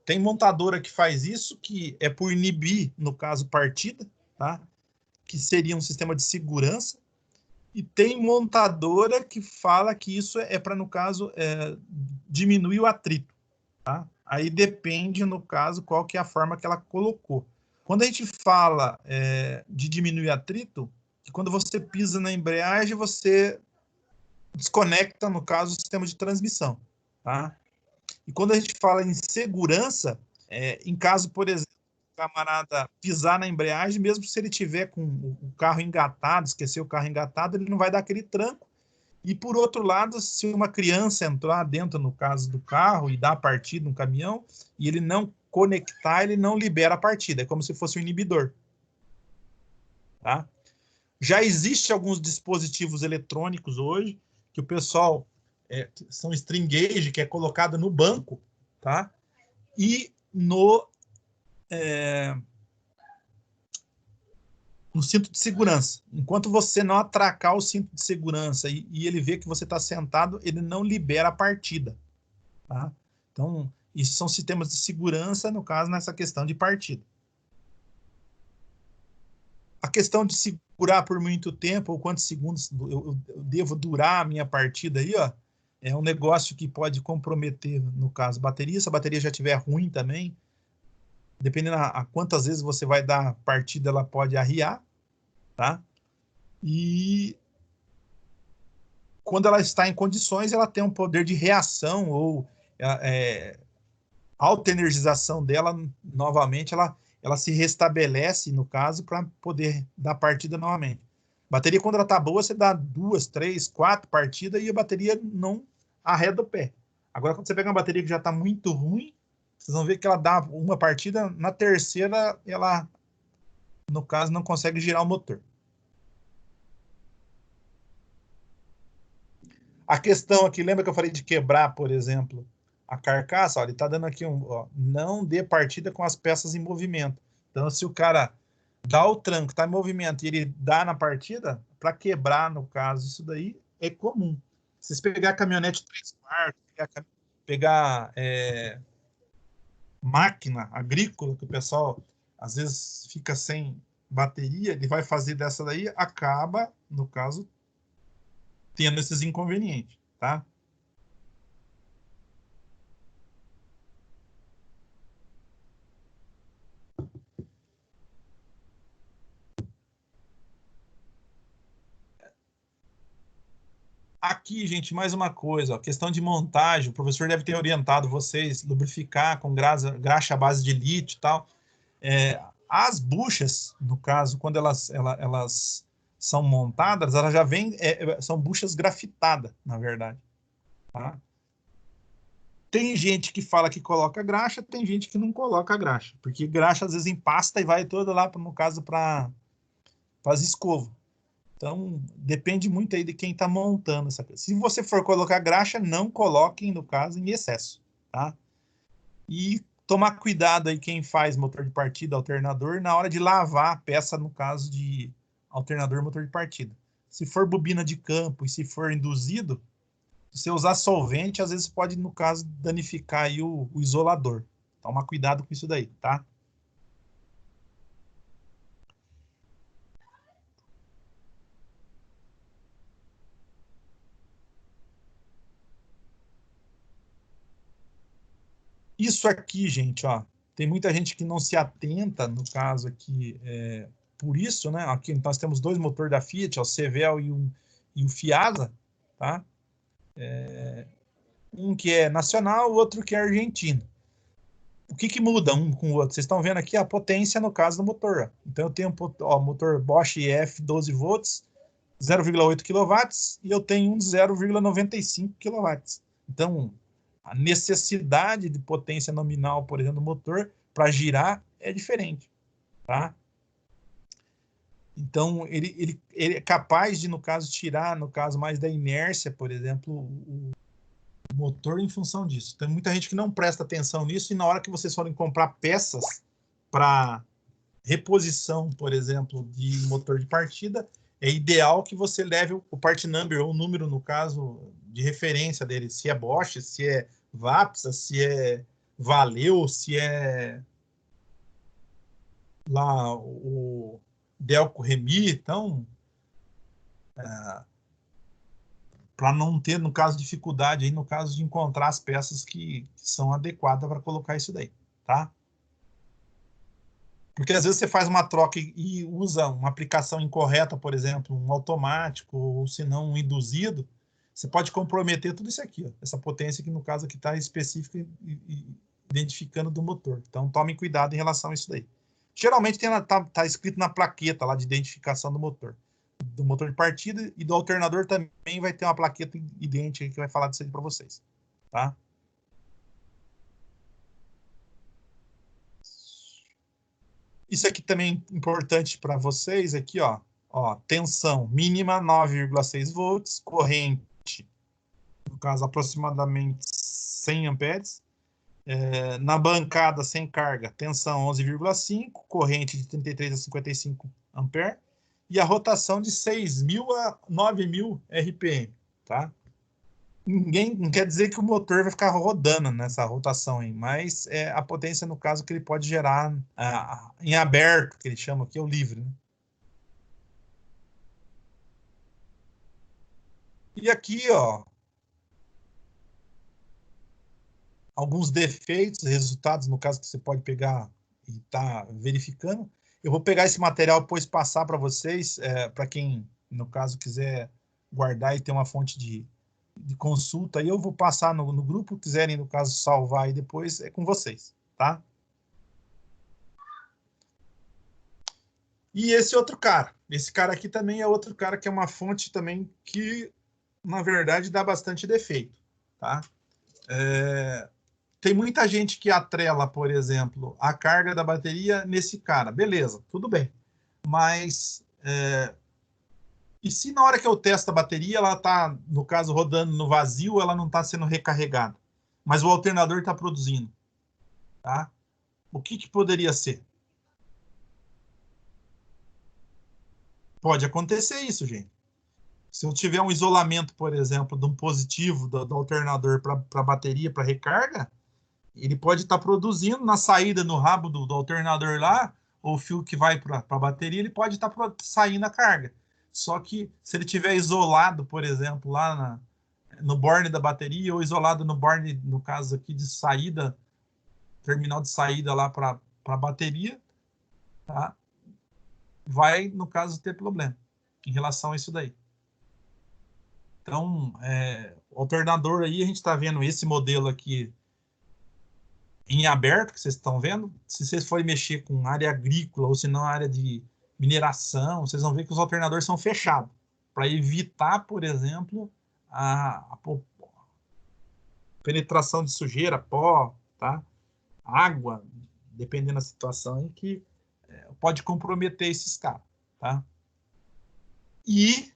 Tem montadora que faz isso, que é por inibir, no caso, partida, tá? Que seria um sistema de segurança. E tem montadora que fala que isso é para, no caso, diminuir o atrito. Tá? Aí depende, no caso, qual que é a forma que ela colocou. Quando a gente fala de diminuir atrito, que quando você pisa na embreagem, você desconecta, no caso, o sistema de transmissão. Tá? E quando a gente fala em segurança, em caso, por exemplo, o camarada pisar na embreagem, mesmo se ele tiver com o carro engatado, esquecer o carro engatado, ele não vai dar aquele tranco. E, por outro lado, se uma criança entrar dentro, no caso do carro, e dar a partida no caminhão, e ele não conectar, ele não libera a partida. É como se fosse um inibidor. Tá? Já existe alguns dispositivos eletrônicos hoje, que o pessoal são string gauge, que é colocado no banco, tá? E no cinto de segurança. Enquanto você não atracar o cinto de segurança e ele vê que você está sentado, ele não libera a partida. Tá? Então, isso são sistemas de segurança, no caso, nessa questão de partida. A questão de segurar por muito tempo, ou quantos segundos eu devo durar a minha partida aí, ó, é um negócio que pode comprometer, no caso, a bateria. Se a bateria já estiver ruim também, dependendo a quantas vezes você vai dar a partida, ela pode arriar, tá? E quando ela está em condições, ela tem um poder de reação ou auto-energização dela, novamente, ela se restabelece, no caso, para poder dar partida novamente. Bateria, quando ela está boa, você dá 2, 3, 4 partidas e a bateria não arreda o pé. Agora, quando você pega uma bateria que já está muito ruim, vocês vão ver que ela dá uma partida, na terceira, ela, no caso, não consegue girar o motor. A questão aqui, lembra que eu falei de quebrar, por exemplo, a carcaça? Ó, ele está dando aqui não dê partida com as peças em movimento. Então, se o cara dá o tranco, está em movimento e ele dá na partida, para quebrar, no caso, isso daí é comum. Se você pegar caminhonete 3 quartos, pegar máquina agrícola, que o pessoal às vezes fica sem bateria, ele vai fazer dessa daí, acaba, no caso, tendo esses inconvenientes, tá? Aqui, gente, mais uma coisa, ó, questão de montagem, o professor deve ter orientado vocês, lubrificar com graxa à base de lítio e tal. As buchas, no caso, quando elas são montadas, elas já vêm, são buchas grafitadas, na verdade. Tá? Tem gente que fala que coloca graxa, tem gente que não coloca graxa, porque graxa às vezes empasta e vai toda lá, no caso, para as escovas. Então, depende muito aí de quem está montando essa coisa. Se você for colocar graxa, não coloquem, no caso, em excesso, tá? E tomar cuidado aí quem faz motor de partida, alternador, na hora de lavar a peça, no caso de alternador, motor de partida. Se for bobina de campo e se for induzido, se você usar solvente, às vezes pode, no caso, danificar aí o isolador. Toma cuidado com isso daí, tá? Isso aqui, gente, ó, tem muita gente que não se atenta, no caso aqui, por isso, né? Aqui nós temos dois motores da Fiat, ó, o Cevel e o Fiasa, tá? Um que é nacional, o outro que é argentino. O que muda um com o outro? Vocês estão vendo aqui a potência no caso do motor. Ó. Então eu tenho motor Bosch EF 12 volts, 0,8 kW, e eu tenho um de 0,95 kW. Então, a necessidade de potência nominal, por exemplo, do motor, para girar, é diferente. Tá? Então, ele é capaz de, no caso, tirar, no caso, mais da inércia, por exemplo, o motor em função disso. Tem muita gente que não presta atenção nisso, e na hora que vocês forem comprar peças para reposição, por exemplo, de motor de partida, é ideal que você leve o part number, ou o número, no caso, de referência dele, se é Bosch, se é Vapsa, se é Valeo, se é lá o Delco Remy. Então, para não ter, no caso, dificuldade aí, no caso de encontrar as peças que são adequadas para colocar isso daí, tá? Porque às vezes você faz uma troca e usa uma aplicação incorreta, por exemplo, um automático, ou se não um induzido, você pode comprometer tudo isso aqui, ó, essa potência que no caso aqui está específica e identificando do motor. Então tomem cuidado em relação a isso daí. Geralmente tá escrito na plaqueta lá de identificação do motor de partida, e do alternador também vai ter uma plaqueta idêntica que vai falar disso aí para vocês, tá? Isso aqui também é importante para vocês, aqui, ó, tensão mínima 9,6 volts, corrente, no caso, aproximadamente 100 amperes, na bancada sem carga, tensão 11,5, corrente de 33 a 55 amperes, e a rotação de 6.000 a 9.000 RPM, tá? Não quer dizer que o motor vai ficar rodando nessa rotação aí, mas é a potência, no caso, que ele pode gerar em aberto, que ele chama aqui, é o livre. Né? E aqui, ó, alguns defeitos, resultados, no caso, que você pode pegar e tá verificando. Eu vou pegar esse material, depois passar para vocês, para quem, no caso, quiser guardar e ter uma fonte de consulta, aí eu vou passar no grupo, quiserem, no caso, salvar aí depois, é com vocês, tá? E esse cara aqui também é outro cara que é uma fonte também que, na verdade, dá bastante defeito, tá? Tem muita gente que atrela, por exemplo, a carga da bateria nesse cara. Beleza, tudo bem. Mas, e se na hora que eu testo a bateria, ela está, no caso, rodando no vazio, ela não está sendo recarregada, mas o alternador está produzindo, tá? O que poderia ser? Pode acontecer isso, gente. Se eu tiver um isolamento, por exemplo, de um positivo do alternador para a bateria, para recarga, ele pode estar produzindo na saída, no rabo do alternador lá, ou o fio que vai para a bateria, ele pode estar saindo a carga. Só que se ele tiver isolado, por exemplo, lá no borne da bateria, ou isolado no borne, no caso aqui de saída, terminal de saída lá para a bateria, tá? Vai, no caso, ter problema em relação a isso daí. Então, o alternador aí, a gente está vendo esse modelo aqui em aberto, que vocês estão vendo. Se vocês forem mexer com área agrícola, ou se não área de mineração, vocês vão ver que os alternadores são fechados, para evitar, por exemplo, a penetração de sujeira, pó, tá? Água, dependendo da situação, em que pode comprometer esses caras, tá? E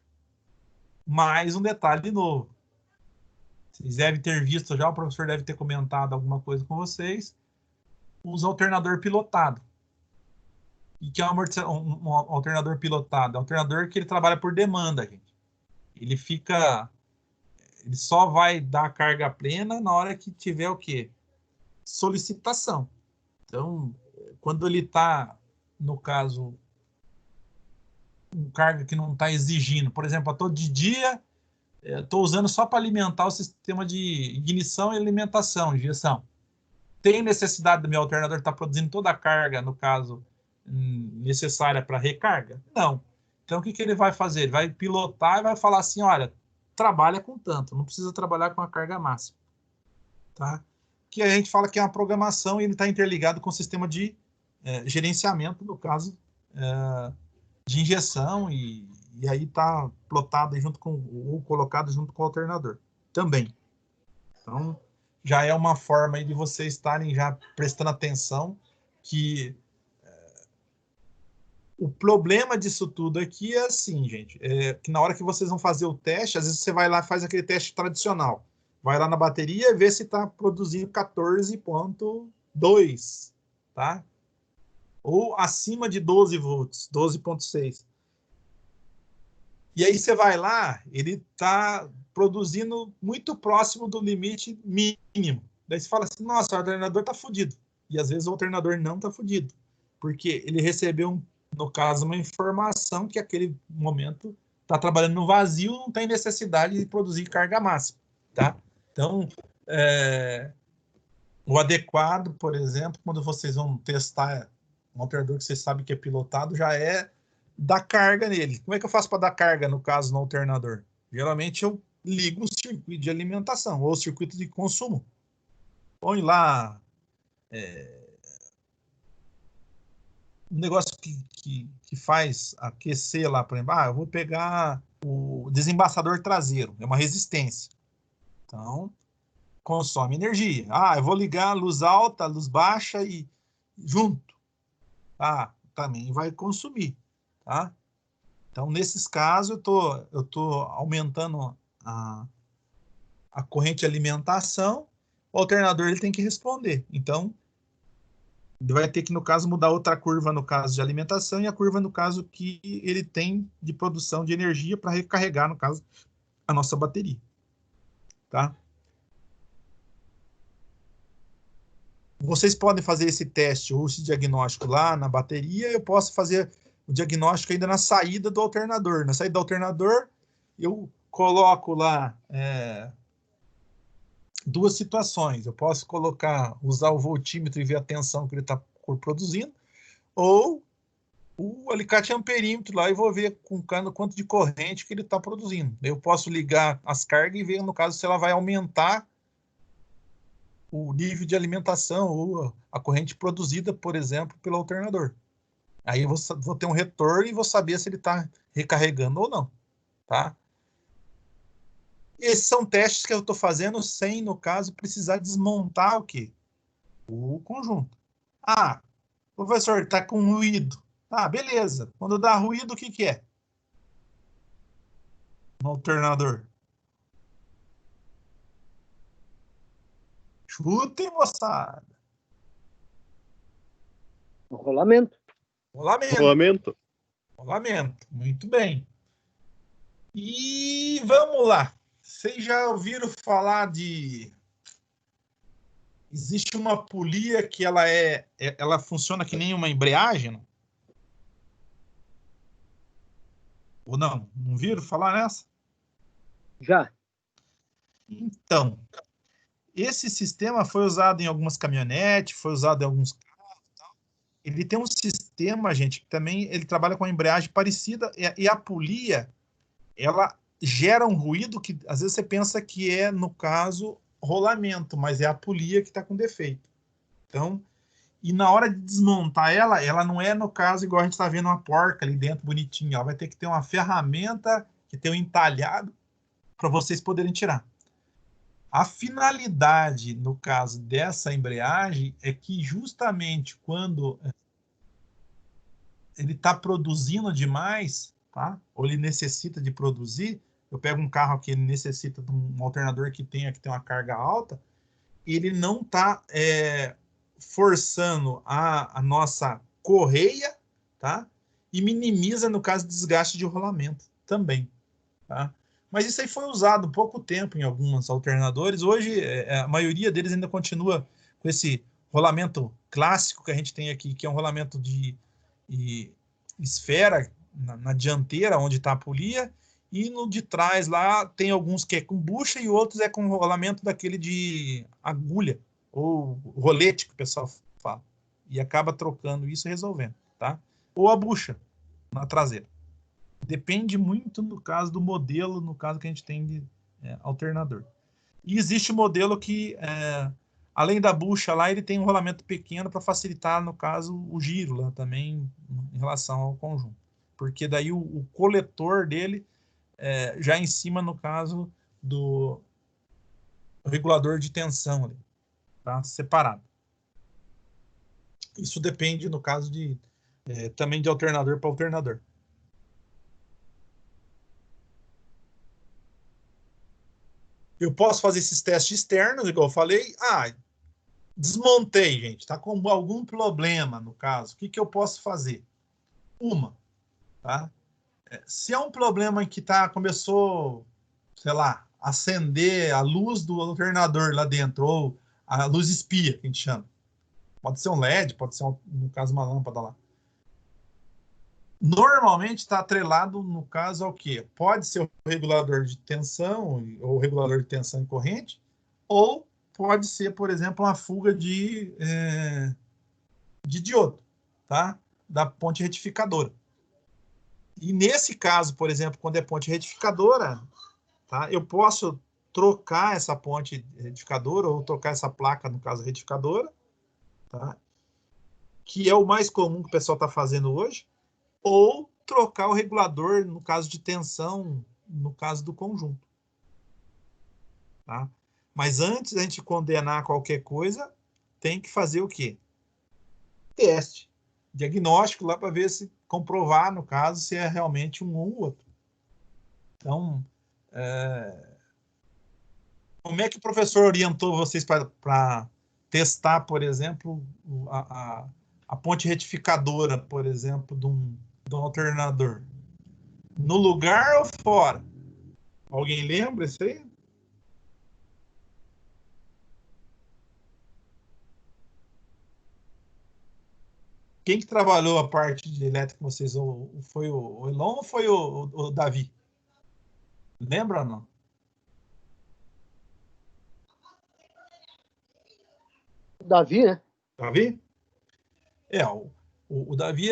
mais um detalhe de novo. Vocês devem ter visto já, o professor deve ter comentado alguma coisa com vocês, usa alternador pilotado. E que é um alternador pilotado? É um alternador que ele trabalha por demanda, gente. Ele só vai dar carga plena na hora que tiver o quê? Solicitação. Então, quando ele está, no caso, com carga que não está exigindo, por exemplo, eu estou de dia, estou usando só para alimentar o sistema de ignição e alimentação, injeção. Tem necessidade do meu alternador estar produzindo toda a carga, no caso, necessária para recarga? Não. Então, o que ele vai fazer? Ele vai pilotar e vai falar assim, olha, trabalha com tanto, não precisa trabalhar com a carga máxima. Tá? Que a gente fala que é uma programação e ele está interligado com o sistema de gerenciamento, no caso, de injeção, e aí está plotado junto com, ou colocado junto com o alternador também. Então, já é uma forma aí de vocês estarem já prestando atenção que o problema disso tudo aqui é assim, gente, que na hora que vocês vão fazer o teste, às vezes você vai lá e faz aquele teste tradicional. Vai lá na bateria e vê se está produzindo 14,2, tá? Ou acima de 12 volts, 12,6. E aí você vai lá, ele está produzindo muito próximo do limite mínimo. Daí você fala assim, nossa, o alternador está fodido. E às vezes o alternador não está fodido, porque ele recebeu, no caso, uma informação que aquele momento está trabalhando no vazio, não tem necessidade de produzir carga máxima, tá? Então, o adequado, por exemplo, quando vocês vão testar um alternador que vocês sabem que é pilotado, já é dar carga nele. Como é que eu faço para dar carga, no caso, no alternador? Geralmente eu ligo o circuito de alimentação ou o circuito de consumo. Põe lá um negócio que faz aquecer lá, por exemplo, eu vou pegar o desembaçador traseiro, é uma resistência. Então, consome energia. Eu vou ligar a luz alta, a luz baixa e junto. Também vai consumir, tá? Então, nesses casos, eu tô aumentando a corrente de alimentação, o alternador ele tem que responder. Então, ele vai ter que, no caso, mudar outra curva no caso de alimentação e a curva no caso que ele tem de produção de energia para recarregar, no caso, a nossa bateria. Tá? Vocês podem fazer esse teste ou esse diagnóstico lá na bateria, eu posso fazer o diagnóstico ainda na saída do alternador. Na saída do alternador, eu coloco lá duas situações. Eu posso usar o voltímetro e ver a tensão que ele está produzindo, ou o alicate amperímetro lá e vou ver com quanto de corrente que ele está produzindo. Eu posso ligar as cargas e ver, no caso, se ela vai aumentar o nível de alimentação ou a corrente produzida, por exemplo, pelo alternador. Aí eu vou ter um retorno e vou saber se ele está recarregando ou não, tá? Esses são testes que eu estou fazendo sem, no caso, precisar desmontar o quê? O conjunto. Professor, está com ruído. Beleza. Quando dá ruído, o que é? No alternador. Chutem, moçada. Rolamento. Rolamento. Muito bem. E vamos lá. Vocês já ouviram falar de... Existe uma polia que ela funciona que nem uma embreagem? Não? Ou não? Não viram falar nessa? Já. Então, esse sistema foi usado em algumas caminhonetes, foi usado em alguns carros. Ele tem um sistema, gente, que também ele trabalha com a embreagem parecida, e a polia, ela gera um ruído que às vezes você pensa que é, no caso, rolamento, mas é a polia que está com defeito. Então, e na hora de desmontar ela não é, no caso, igual a gente está vendo uma porca ali dentro, bonitinha. Ela vai ter que ter uma ferramenta, que tem um entalhado, para vocês poderem tirar. A finalidade, no caso dessa embreagem, é que justamente quando ele está produzindo demais, tá? Ou ele necessita de produzir, eu pego um carro que ele necessita de um alternador que tem uma carga alta, ele não está forçando a nossa correia, tá? E minimiza, no caso, desgaste de rolamento também, tá? Mas isso aí foi usado pouco tempo em alguns alternadores. Hoje, a maioria deles ainda continua com esse rolamento clássico que a gente tem aqui, que é um rolamento de esfera na dianteira, onde está a polia, e no de trás lá tem alguns que é com bucha e outros é com rolamento daquele de agulha, ou rolete, que o pessoal fala, e acaba trocando isso e resolvendo, tá? Ou a bucha na traseira. Depende muito, no caso, do modelo, no caso que a gente tem de alternador. E existe o modelo que, além da bucha lá, ele tem um rolamento pequeno para facilitar, no caso, o giro lá também, em relação ao conjunto. Porque daí o coletor dele já em cima, no caso, do regulador de tensão ali, tá? Separado. Isso depende, no caso, também de alternador para alternador. Eu posso fazer esses testes externos, igual eu falei. Desmontei, gente. Está com algum problema, no caso. O que eu posso fazer? Tá? Se é um problema que começou, sei lá, a acender a luz do alternador lá dentro, ou a luz espia, que a gente chama. Pode ser um LED, pode ser, no caso, uma lâmpada lá. Normalmente está atrelado, no caso, ao quê? Pode ser o regulador de tensão, ou regulador de tensão e corrente, ou pode ser, por exemplo, uma fuga de diodo, tá? Da ponte retificadora. E nesse caso, por exemplo, quando é ponte retificadora, tá? Eu posso trocar essa ponte retificadora, ou trocar essa placa, no caso, retificadora, tá? Que é o mais comum que o pessoal está fazendo hoje, ou trocar o regulador, no caso de tensão, no caso do conjunto. Tá? Mas antes da gente condenar qualquer coisa, tem que fazer o quê? Teste. Diagnóstico lá para ver se comprovar, no caso, se é realmente um ou outro. Então, como é que o professor orientou vocês para testar, por exemplo, a ponte retificadora, por exemplo, de um alternador? No lugar ou fora? Alguém lembra isso aí? Quem que trabalhou a parte de elétrica com vocês? Foi o Elon ou foi o Davi? Lembra ou não? Davi, né? Davi? O Davi,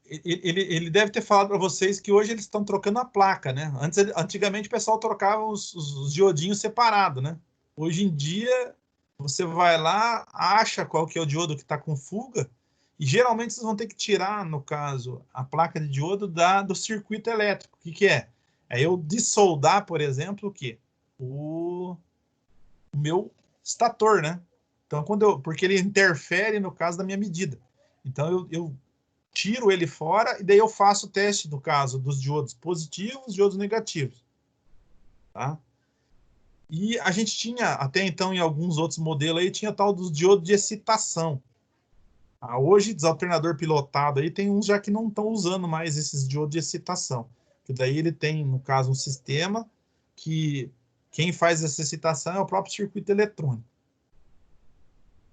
ele deve ter falado para vocês que hoje eles estão trocando a placa, né? Antigamente o pessoal trocava os diodinhos separados, né? Hoje em dia, você vai lá, acha qual que é o diodo que está com fuga, e geralmente vocês vão ter que tirar, no caso, a placa de diodo do circuito elétrico. O que é? É eu dissoldar, por exemplo, o quê? O meu estator, né? Então, porque ele interfere, no caso, da minha medida. Então, eu tiro ele fora e daí eu faço o teste, no caso, dos diodos positivos e diodos negativos. Tá? E a gente tinha, até então, em alguns outros modelos aí, tinha tal dos diodos de excitação. Hoje, desalternador pilotado aí, tem uns já que não estão usando mais esses diodos de excitação. Que daí ele tem, no caso, um sistema que quem faz essa excitação é o próprio circuito eletrônico.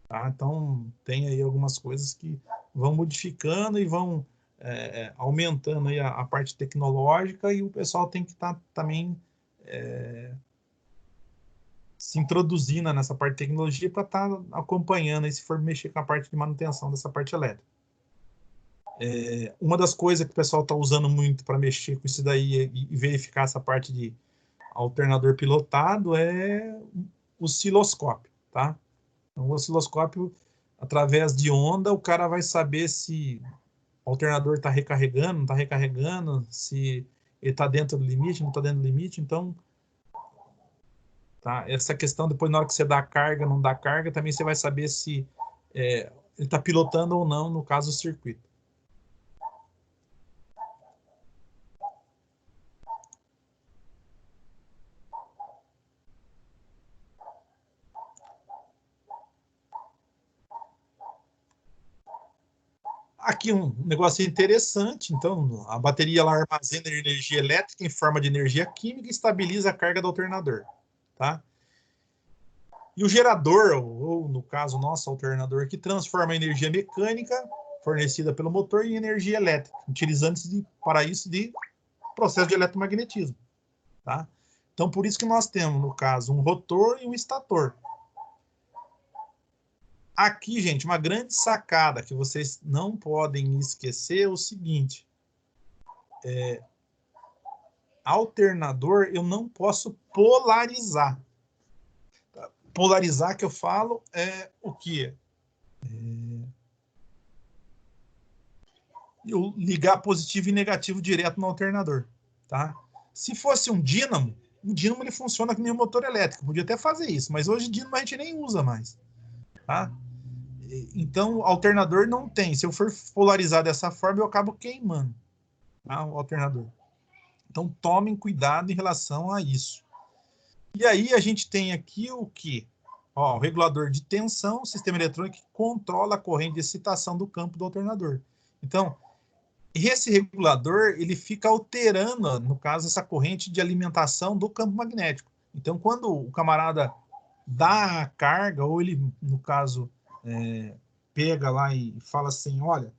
Tá? Então, tem aí algumas coisas que vão modificando e vão aumentando aí a parte tecnológica, e o pessoal tem que estar também se introduzindo nessa parte de tecnologia para estar acompanhando aí, se for mexer com a parte de manutenção dessa parte elétrica. Uma das coisas que o pessoal está usando muito para mexer com isso daí e verificar essa parte de alternador pilotado é o osciloscópio, tá? Então, o osciloscópio, através de onda, o cara vai saber se o alternador está recarregando, não está recarregando, se ele está dentro do limite, não está dentro do limite. Então, tá? Essa questão, depois, na hora que você dá carga, não dá carga, também você vai saber se ele está pilotando ou não, no caso, o circuito. Aqui um negócio interessante. Então, a bateria ela armazena energia elétrica em forma de energia química e estabiliza a carga do alternador. Tá? E o gerador, ou no caso, o nosso alternador, que transforma a energia mecânica fornecida pelo motor em energia elétrica, utilizando-se para isso de processo de eletromagnetismo. Tá? Então, por isso que nós temos, no caso, um rotor e um estator. Aqui, gente, uma grande sacada que vocês não podem esquecer é o seguinte. Alternador, eu não posso polarizar. Polarizar que eu falo é o quê? Eu ligar positivo e negativo direto no alternador, tá? Se fosse um dínamo ele funciona que nem um motor elétrico, podia até fazer isso, mas hoje dínamo a gente nem usa mais, tá? Então, alternador não tem. Se eu for polarizar dessa forma, eu acabo queimando, tá? O alternador. Então, tomem cuidado em relação a isso. E aí, a gente tem aqui o quê? Ó, o regulador de tensão, sistema eletrônico que controla a corrente de excitação do campo do alternador. Então, esse regulador, ele fica alterando, no caso, essa corrente de alimentação do campo magnético. Então, quando o camarada dá a carga, ou ele, no caso, pega lá e fala assim, olha,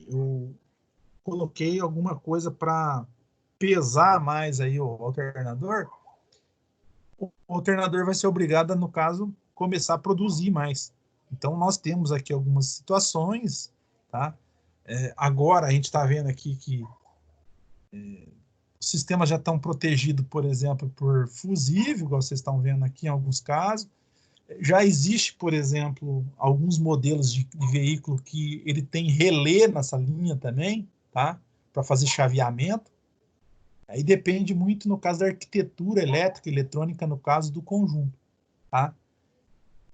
eu coloquei alguma coisa para pesar mais aí o alternador vai ser obrigado, no caso, começar a produzir mais. Então, nós temos aqui algumas situações, tá? Agora, a gente está vendo aqui que os sistemas já estão protegidos, por exemplo, por fusível, igual vocês estão vendo aqui em alguns casos. Já existe, por exemplo, alguns modelos de veículo que ele tem relé nessa linha também, tá? Para fazer chaveamento. Aí depende muito, no caso, da arquitetura elétrica e eletrônica, no caso do conjunto, tá?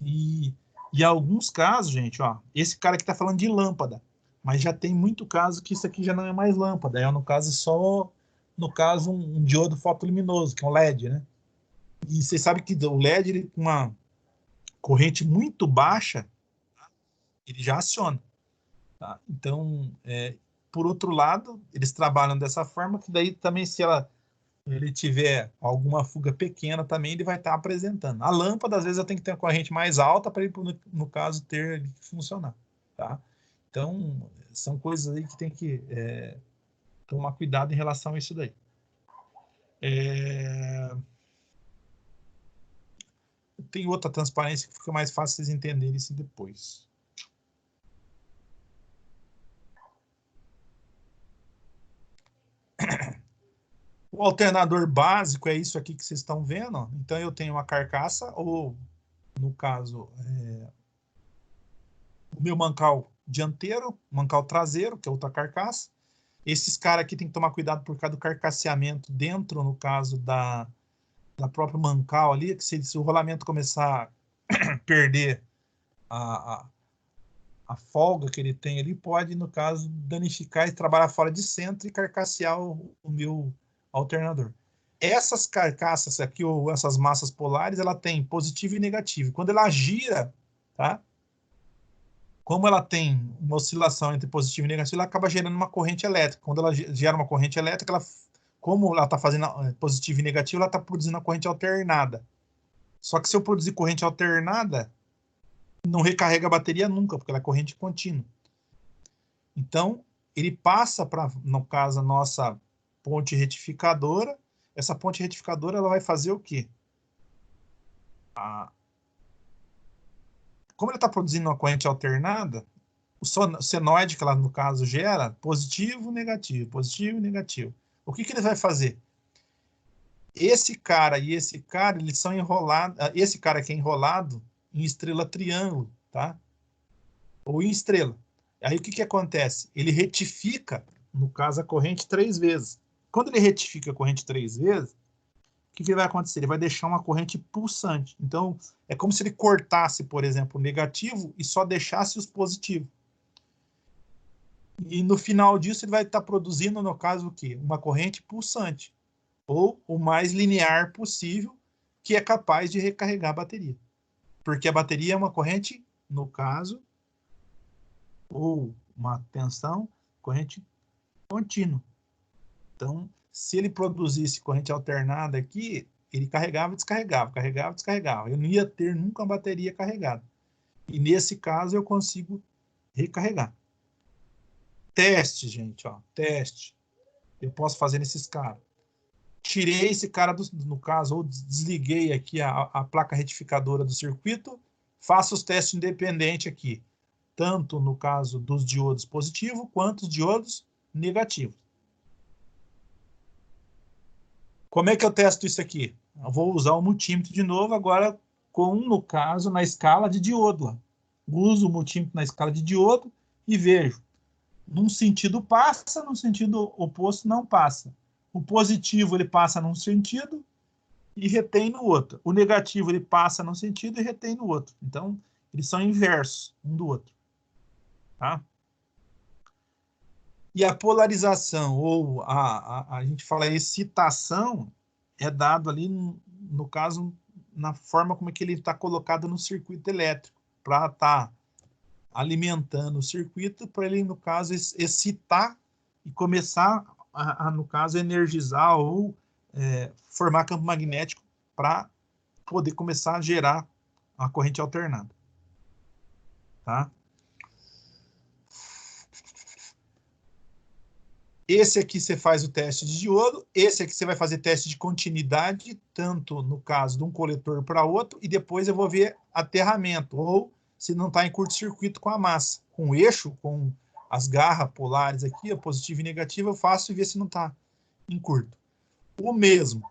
E alguns casos, gente, ó, esse cara aqui está falando de lâmpada, mas já tem muito caso que isso aqui já não é mais lâmpada, é no caso só, no caso, um diodo fotoluminoso, que é um LED, né? E você sabe que o LED, ele, com uma corrente muito baixa, ele já aciona, tá? Então, por outro lado, eles trabalham dessa forma, que daí também, se ele tiver alguma fuga pequena também, ele vai estar apresentando. A lâmpada, às vezes, eu tenho que ter uma corrente mais alta para ele, no caso, ter ele funcionar, tá? Então, são coisas aí que tem que tomar cuidado em relação a isso daí. Tem outra transparência que fica mais fácil vocês entenderem isso depois. O alternador básico é isso aqui que vocês estão vendo. Ó. Então, eu tenho uma carcaça, ou, no caso, o meu mancal dianteiro, mancal traseiro, que é outra carcaça. Esses caras aqui tem que tomar cuidado por causa do carcasseamento dentro, no caso, da própria mancal ali, que se o rolamento começar a perder a folga que ele tem ali, pode, no caso, danificar e trabalhar fora de centro e carcassear o meu alternador. Essas carcaças aqui, ou essas massas polares, ela tem positivo e negativo. Quando ela gira, tá? Como ela tem uma oscilação entre positivo e negativo, ela acaba gerando uma corrente elétrica. Quando ela gera uma corrente elétrica, como ela está fazendo positivo e negativo, ela está produzindo a corrente alternada. Só que se eu produzir corrente alternada, não recarrega a bateria nunca, porque ela é corrente contínua. Então, ele passa para, no caso, a nossa ponte retificadora. Essa ponte retificadora, ela vai fazer o quê? Como ele está produzindo uma corrente alternada, o senoide que ela, no caso, gera, positivo, negativo, negativo. O que ele vai fazer? Esse cara e esse cara, eles são enrolados. Esse cara aqui é enrolado em estrela triângulo, tá? Ou em estrela. Aí o que acontece? Ele retifica, no caso, a corrente 3 vezes. Quando ele retifica a corrente 3 vezes, o que vai acontecer? Ele vai deixar uma corrente pulsante. Então, é como se ele cortasse, por exemplo, o negativo e só deixasse os positivos. E no final disso, ele vai estar produzindo, no caso, o quê? Uma corrente pulsante. Ou o mais linear possível, que é capaz de recarregar a bateria. Porque a bateria é uma corrente, no caso, ou uma tensão, corrente contínua. Então, se ele produzisse corrente alternada aqui, ele carregava e descarregava, carregava e descarregava. Eu não ia ter nunca uma bateria carregada. E nesse caso, eu consigo recarregar. Teste, gente, ó, teste. Eu posso fazer nesses caras. Tirei esse cara, no caso, ou desliguei aqui a placa retificadora do circuito, faço os testes independentes aqui, tanto no caso dos diodos positivos, quanto os diodos negativos. Como é que eu testo isso aqui? Eu vou usar o multímetro de novo, agora no caso, na escala de diodo. Uso o multímetro na escala de diodo e vejo. Num sentido passa, no sentido oposto não passa. O positivo ele passa num sentido e retém no outro. O negativo ele passa num sentido e retém no outro. Então, eles são inversos um do outro. Tá? E a polarização, ou a gente fala excitação, é dado ali, no caso, na forma como é que ele está colocado no circuito elétrico, para estar alimentando o circuito, para ele, no caso, excitar e começar, no caso, energizar ou formar campo magnético para poder começar a gerar a corrente alternada. Tá? Esse aqui você faz o teste de diodo, esse aqui você vai fazer teste de continuidade, tanto no caso de um coletor para outro, e depois eu vou ver aterramento, ou se não está em curto-circuito com a massa. Com o eixo, com as garras polares aqui, a positiva e negativa, eu faço e ver se não está em curto. O mesmo,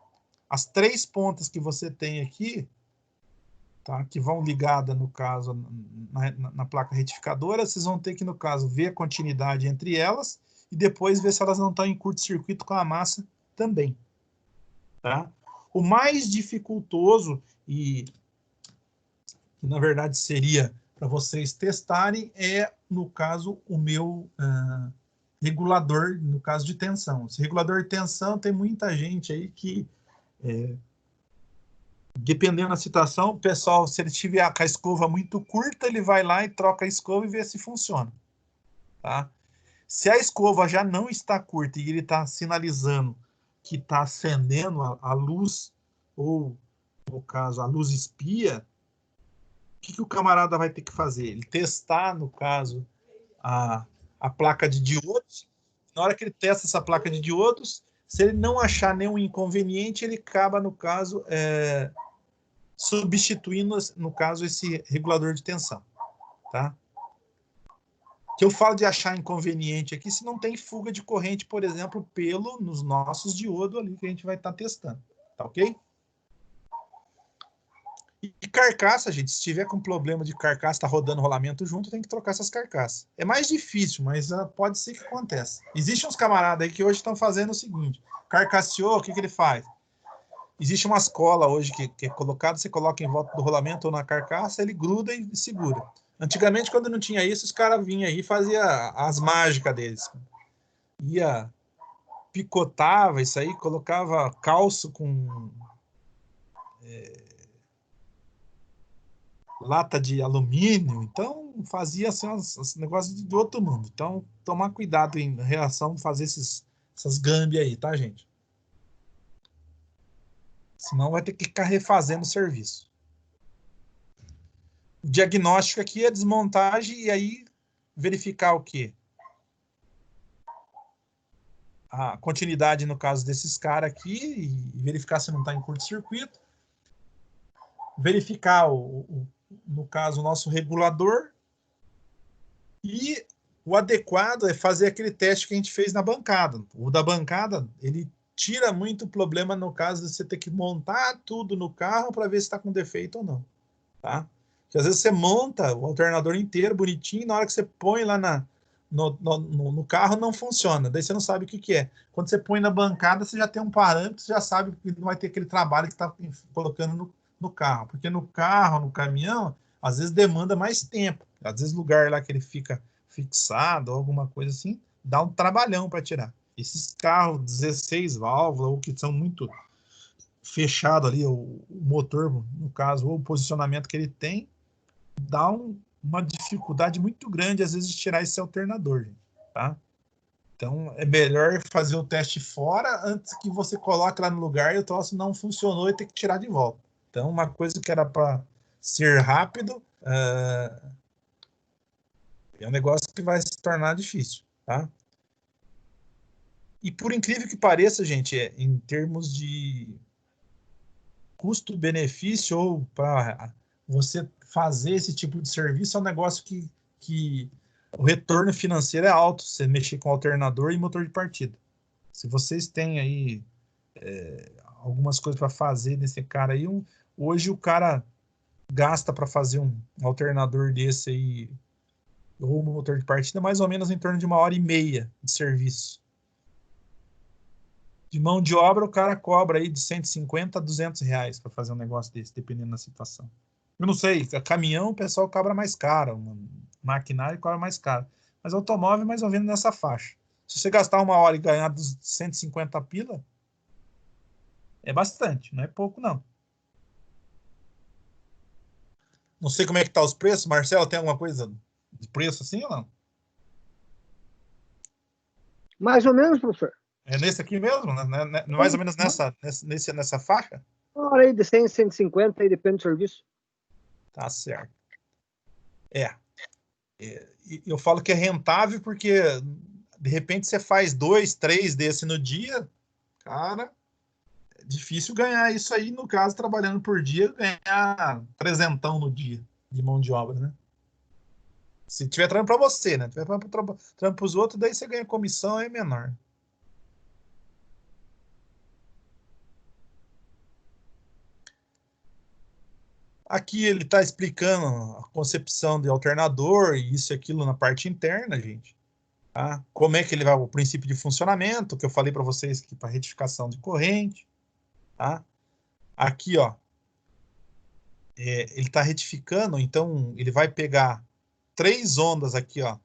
as 3 pontas que você tem aqui, tá, que vão ligadas, no caso, na placa retificadora, vocês vão ter que, no caso, ver a continuidade entre elas, e depois ver se elas não estão em curto-circuito com a massa também. Tá? O mais dificultoso, e na verdade seria para vocês testarem, é, no caso, o meu regulador, no caso de tensão. Esse regulador de tensão, tem muita gente aí que, dependendo da situação, o pessoal, se ele tiver com a escova muito curta, ele vai lá e troca a escova e vê se funciona. Tá? Se a escova já não está curta e ele está sinalizando que está acendendo a luz, ou, no caso, a luz espia, o que o camarada vai ter que fazer? Ele testar, no caso, a placa de diodos. Na hora que ele testa essa placa de diodos, se ele não achar nenhum inconveniente, ele acaba, no caso, substituindo, no caso, esse regulador de tensão. Tá? Que eu falo de achar inconveniente aqui se não tem fuga de corrente, por exemplo, nos nossos diodos ali que a gente vai estar testando. Tá ok? E carcaça, gente, se tiver com problema de carcaça, tá rodando rolamento junto, tem que trocar essas carcaças. É mais difícil, mas pode ser que aconteça. Existem uns camaradas aí que hoje estão fazendo o seguinte: carcaceou, o que ele faz? Existe uma cola hoje que é colocada, você coloca em volta do rolamento ou na carcaça, ele gruda e segura. Antigamente, quando não tinha isso, os caras vinham aí e faziam as mágicas deles. Ia, picotava isso aí, colocava calço com lata de alumínio. Então, fazia assim, uns negócios de outro mundo. Então, tomar cuidado em relação a fazer essas gambias aí, tá, gente? Senão vai ter que ficar refazendo o serviço. O diagnóstico aqui é desmontagem e aí verificar o quê? A continuidade, no caso desses caras aqui, e verificar se não está em curto-circuito. Verificar, no caso, o nosso regulador. E o adequado é fazer aquele teste que a gente fez na bancada. O da bancada, ele tira muito problema no caso de você ter que montar tudo no carro para ver se está com defeito ou não. Tá? Porque às vezes você monta o alternador inteiro, bonitinho, e na hora que você põe lá no carro não funciona. Daí você não sabe o que é. Quando você põe na bancada, você já tem um parâmetro, você já sabe que não vai ter aquele trabalho que está colocando no carro. Porque no carro, no caminhão, às vezes demanda mais tempo. Às vezes lugar lá que ele fica fixado, ou alguma coisa assim, dá um trabalhão para tirar. Esses carros 16 válvulas, ou que são muito fechado ali, o motor, no caso, ou o posicionamento que ele tem, dá uma dificuldade muito grande, às vezes, de tirar esse alternador, gente, tá? Então, é melhor fazer o teste fora antes que você coloque lá no lugar e o troço não funcionou e ter que tirar de volta. Então, uma coisa que era para ser rápido é um negócio que vai se tornar difícil, tá? E por incrível que pareça, gente, em termos de custo-benefício, ou para você fazer esse tipo de serviço é um negócio que o retorno financeiro é alto, você mexer com alternador e motor de partida. Se vocês têm aí algumas coisas para fazer nesse cara aí, hoje o cara gasta para fazer um alternador desse aí, ou um motor de partida, mais ou menos em torno de 1h30 de serviço. De mão de obra, o cara cobra aí de 150 a 200 reais para fazer um negócio desse, dependendo da situação. Eu não sei, caminhão o pessoal cobra mais caro, maquinário cobra mais caro, mas automóvel mais ou menos nessa faixa. Se você gastar 1 hora e ganhar 150 pila, é bastante, não é pouco não. Não sei como é que tá os preços. Marcelo, tem alguma coisa de preço assim ou não? Mais ou menos, professor. É nesse aqui mesmo? Mais ou menos nessa faixa? Uma hora aí de 100, 150, aí depende do serviço. Tá certo. Eu falo que é rentável porque, de repente, você faz 2, 3 desse no dia, cara, é difícil ganhar isso aí, no caso, trabalhando por dia, ganhar 300 no dia de mão de obra, né? Se tiver trampo para você, né? Se tiver trampo para os outros, daí você ganha comissão, é menor. Aqui ele está explicando a concepção de alternador e isso e aquilo na parte interna, gente. Tá? Como é que ele vai, o princípio de funcionamento, que eu falei para vocês aqui para retificação de corrente. Tá? Aqui, ó, ele está retificando, então ele vai pegar 3 ondas aqui, ó.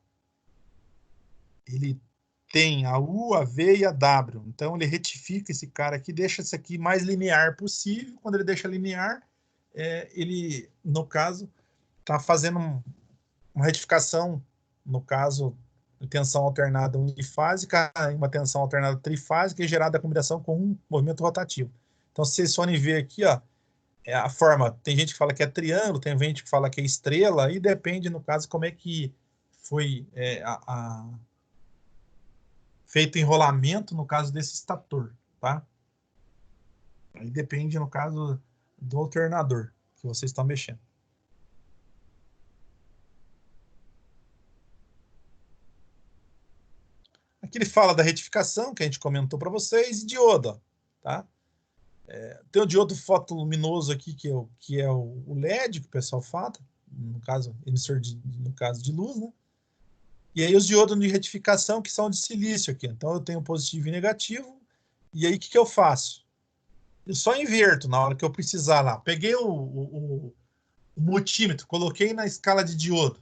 Ele tem a U, a V e a W. Então ele retifica esse cara aqui, deixa isso aqui mais linear possível. Quando ele deixa linear, ele, no caso, está fazendo uma retificação, no caso, de tensão alternada unifásica em uma tensão alternada trifásica e gerada a combinação com um movimento rotativo. Então, se vocês forem ver aqui, ó, a forma, tem gente que fala que é triângulo, tem gente que fala que é estrela, e depende, no caso, como é que foi feito o enrolamento, no caso desse estator, tá? Aí depende, no caso, do alternador que vocês estão mexendo. Aqui ele fala da retificação, que a gente comentou para vocês, e diodo, tá? Tem o diodo fotoluminoso aqui, que é o LED, que o pessoal fala, no caso, emissor no caso de luz, né? E aí os diodos de retificação, que são de silício aqui. Então eu tenho positivo e negativo, e aí o que eu faço? Eu só inverto na hora que eu precisar lá. Peguei o multímetro, coloquei na escala de diodo.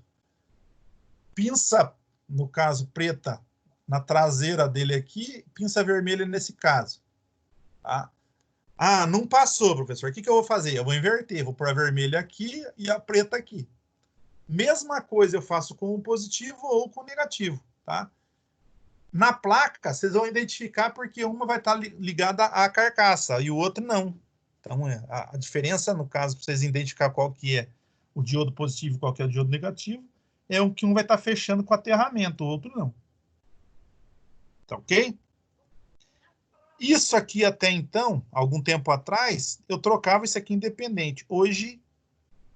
Pinça, no caso, preta na traseira dele aqui, pinça vermelha nesse caso. Tá? Ah, não passou, professor. O que eu vou fazer? Eu vou inverter. Vou pôr a vermelha aqui e a preta aqui. Mesma coisa eu faço com o positivo ou com o negativo. Tá? Na placa, vocês vão identificar porque uma vai estar ligada à carcaça e o outro não. Então, a diferença, no caso, para vocês identificar qual que é o diodo positivo e qual que é o diodo negativo, é o que um vai estar fechando com o aterramento, o outro não. Tá ok? Isso aqui até então, algum tempo atrás, eu trocava isso aqui independente. Hoje,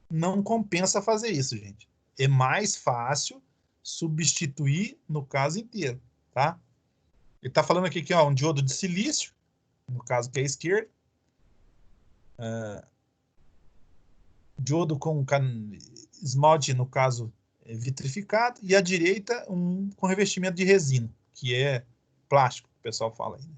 não compensa fazer isso, gente. É mais fácil substituir no caso inteiro, tá? Ele está falando aqui que ó, um diodo de silício, no caso que é a esquerda, diodo com esmalte, no caso vitrificado, e a direita com revestimento de resina, que é plástico, o pessoal fala aí.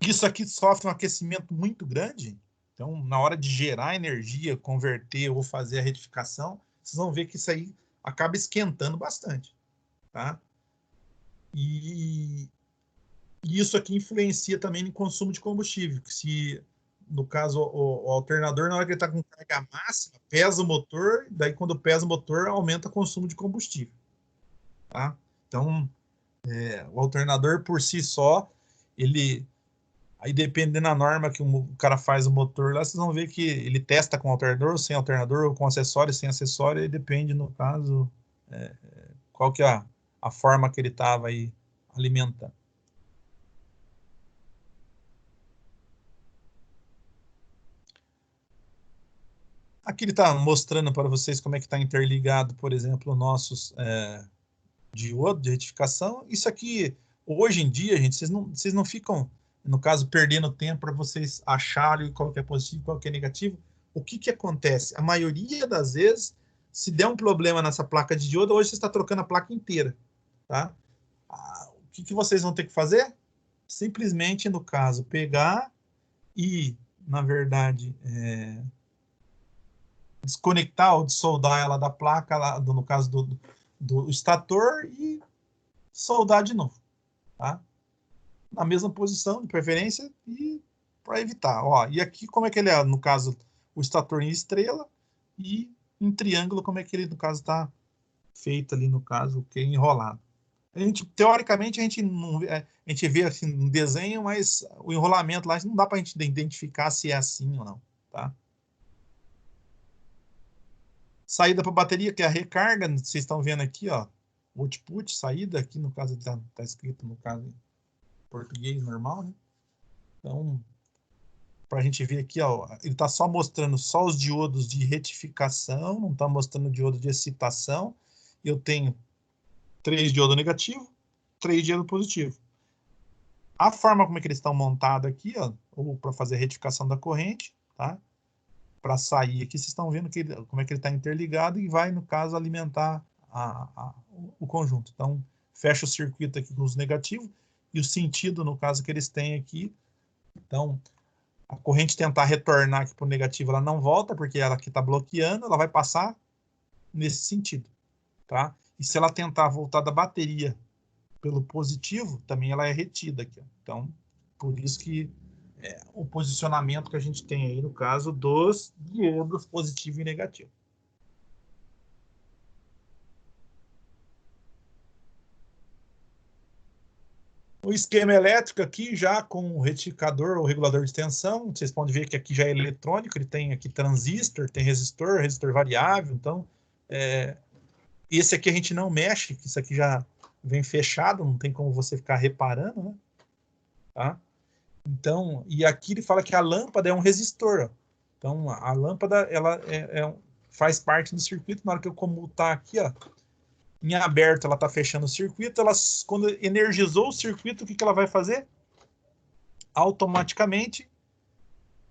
Isso aqui sofre um aquecimento muito grande, então na hora de gerar energia, converter ou fazer a retificação, vocês vão ver que isso aí acaba esquentando bastante, tá? E isso aqui influencia também no consumo de combustível, que se, no caso, o alternador, na hora que ele está com carga máxima, pesa o motor, daí quando pesa o motor, aumenta o consumo de combustível. Tá? Então, o alternador por si só, aí dependendo da norma que o cara faz o motor lá, vocês vão ver que ele testa com alternador, sem alternador, ou com acessório, sem acessório, e depende, no caso, qual que é a forma que ele estava aí alimentando. Aqui ele está mostrando para vocês como é que está interligado, por exemplo, nossos diodo de retificação. Isso aqui, hoje em dia, gente, vocês não ficam, no caso, perdendo tempo para vocês acharem qual que é positivo e qual que é negativo. O que que acontece? A maioria das vezes, se der um problema nessa placa de diodo, hoje você está trocando a placa inteira, tá? O que que vocês vão ter que fazer? Simplesmente, no caso, pegar e, na verdade, desconectar ou desoldar ela da placa, lá, no caso do estator, e soldar de novo, tá? Na mesma posição, de preferência, e para evitar. Ó, e aqui, como é que ele é? No caso, o estator em estrela, e em triângulo, como é que ele, no caso, está feito ali, no caso, que é enrolado. Teoricamente, a gente não, a gente vê assim um desenho, mas o enrolamento lá não dá para a gente identificar se é assim ou não, tá? Saída para bateria, que é a recarga, vocês estão vendo aqui, ó, output, saída, aqui no caso está escrito, no caso, em português normal, né? Então, para a gente ver aqui, ó, ele está só mostrando só os diodos de retificação, não está mostrando o diodo de excitação. Eu tenho 3 diodos negativos, 3 diodos positivos. A forma como é que eles estão montados aqui, ó, ou para fazer a retificação da corrente, tá? Para sair aqui, vocês estão vendo como é que ele está interligado e vai, no caso, alimentar o conjunto. Então, fecha o circuito aqui com os negativos e o sentido, no caso, que eles têm aqui. Então, a corrente tentar retornar aqui para o negativo, ela não volta, porque ela aqui está bloqueando, ela vai passar nesse sentido, tá? E se ela tentar voltar da bateria pelo positivo, também ela é retida aqui, ó. Então, por isso que o posicionamento que a gente tem aí no caso dos diodos positivo e negativo. O esquema elétrico aqui já com o retificador ou regulador de tensão, vocês podem ver que aqui já é eletrônico, ele tem aqui transistor, tem resistor variável, então esse aqui a gente não mexe, que isso aqui já vem fechado, não tem como você ficar reparando, né? Tá? Então, e aqui ele fala que a lâmpada é um resistor, ó. Então, a lâmpada, ela faz parte do circuito. Na hora que eu comutar aqui, ó, em aberto, ela está fechando o circuito. Quando energizou o circuito, o que ela vai fazer? Automaticamente,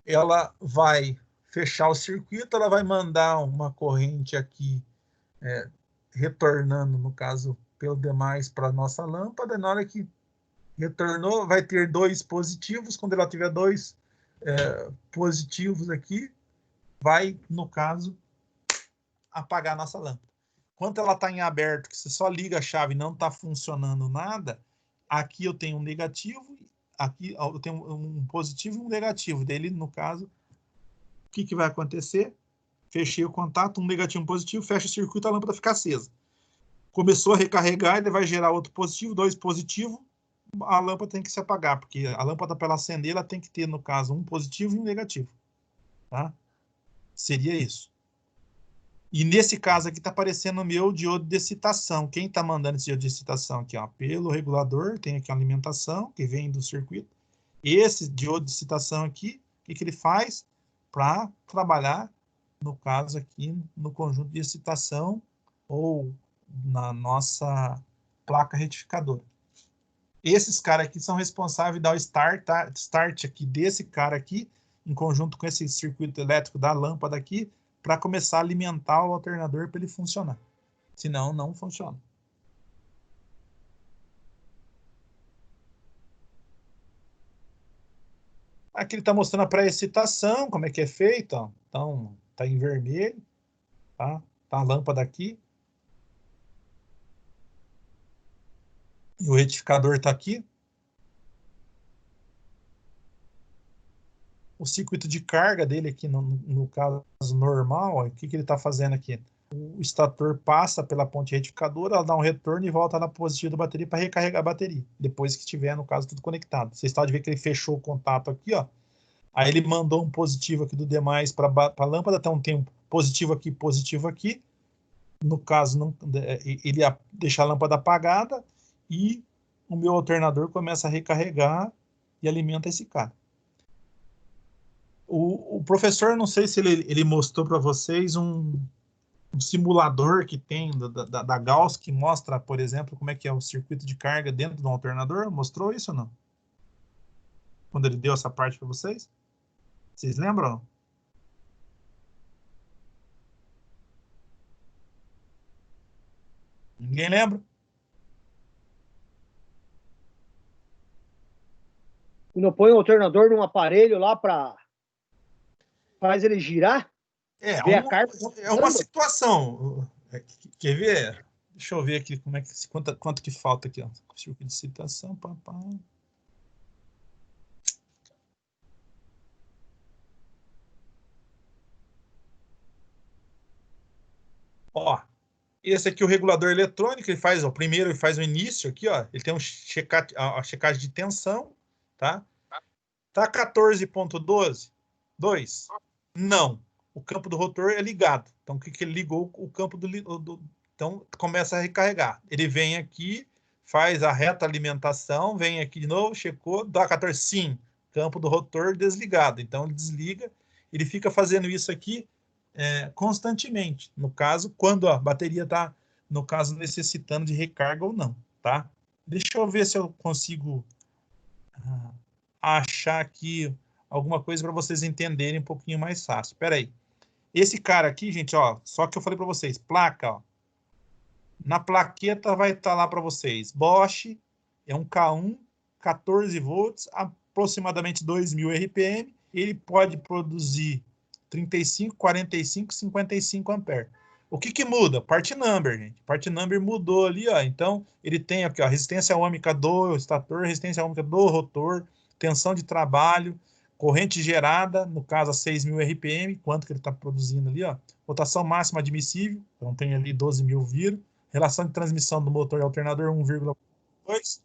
ela vai fechar o circuito, ela vai mandar uma corrente aqui, retornando, no caso, pelo demais para a nossa lâmpada. Na hora que retornou, vai ter 2 positivos. Quando ela tiver 2 positivos aqui, vai, no caso, apagar a nossa lâmpada. Quando ela está em aberto, que você só liga a chave e não está funcionando nada, aqui eu tenho um negativo, aqui eu tenho um positivo e um negativo. Dele, no caso, o que vai acontecer? Fechei o contato, um negativo e um positivo, fecha o circuito, a lâmpada fica acesa. Começou a recarregar, ele vai gerar outro positivo, 2 positivos, a lâmpada tem que se apagar, porque a lâmpada, para ela acender, ela tem que ter, no caso, um positivo e um negativo. Tá? Seria isso. E nesse caso aqui está aparecendo o meu diodo de excitação. Quem está mandando esse diodo de excitação aqui? Ó, pelo regulador, tem aqui a alimentação, que vem do circuito. Esse diodo de excitação aqui, o que ele faz? Para trabalhar, no caso aqui, no conjunto de excitação ou na nossa placa retificadora. Esses caras aqui são responsáveis dar o start aqui desse cara aqui, em conjunto com esse circuito elétrico da lâmpada aqui, para começar a alimentar o alternador para ele funcionar. Senão, não funciona. Aqui ele está mostrando a pré-excitação, como é que é feito. Ó. Então, está em vermelho. Tá? Tá a lâmpada aqui. E o retificador está aqui. O circuito de carga dele aqui, no caso normal, ó, o que ele está fazendo aqui? O estator passa pela ponte retificadora, ela dá um retorno e volta na positiva da bateria para recarregar a bateria, depois que estiver, no caso, tudo conectado. Vocês podem ver que ele fechou o contato aqui, ó. Aí ele mandou um positivo aqui do demais para a lâmpada, então tem um positivo aqui. No caso, não, ele deixa a lâmpada apagada e o meu alternador começa a recarregar e alimenta esse cara. O professor, não sei se ele mostrou para vocês um simulador que tem da Gauss que mostra, por exemplo, como é que é o circuito de carga dentro de um alternador. Mostrou isso ou não? Quando ele deu essa parte para vocês? Vocês lembram? Ninguém lembra? Quando eu ponho o alternador num aparelho lá para faz ele girar, É, ver a carga. é uma situação. Quer ver? Deixa eu ver aqui como é que, quanto que falta aqui. Ó. Circuito de citação. Pá, pá. Ó, esse aqui é o regulador eletrônico. Ele faz, ó, primeiro ele faz o início aqui, ó. Ele tem a checagem de tensão, tá? Tá 14.12? 2? Não. O campo do rotor é ligado. Então, o que ele ligou? O campo então, começa a recarregar. Ele vem aqui, faz a reta alimentação, vem aqui de novo, checou, dá 14. Sim, campo do rotor desligado. Então, ele desliga. Ele fica fazendo isso aqui constantemente. No caso, quando a bateria está, no caso, necessitando de recarga ou não, tá? Deixa eu ver se eu consigo achar aqui alguma coisa para vocês entenderem um pouquinho mais fácil. Espera aí. Esse cara aqui, gente, ó, só que eu falei para vocês, placa, ó. Na plaqueta vai estar lá para vocês. Bosch é um K1, 14 volts, aproximadamente 2.000 RPM. Ele pode produzir 35, 45, 55 amperes. O que muda? Part number, gente. Part number mudou ali, ó. Então, ele tem aqui, ó, resistência ômica do estator, resistência ômica do rotor, tensão de trabalho, corrente gerada, no caso a 6.000 RPM, quanto que ele está produzindo ali, ó. Rotação máxima admissível, então tem ali 12.000 viro. Relação de transmissão do motor e alternador 1,2.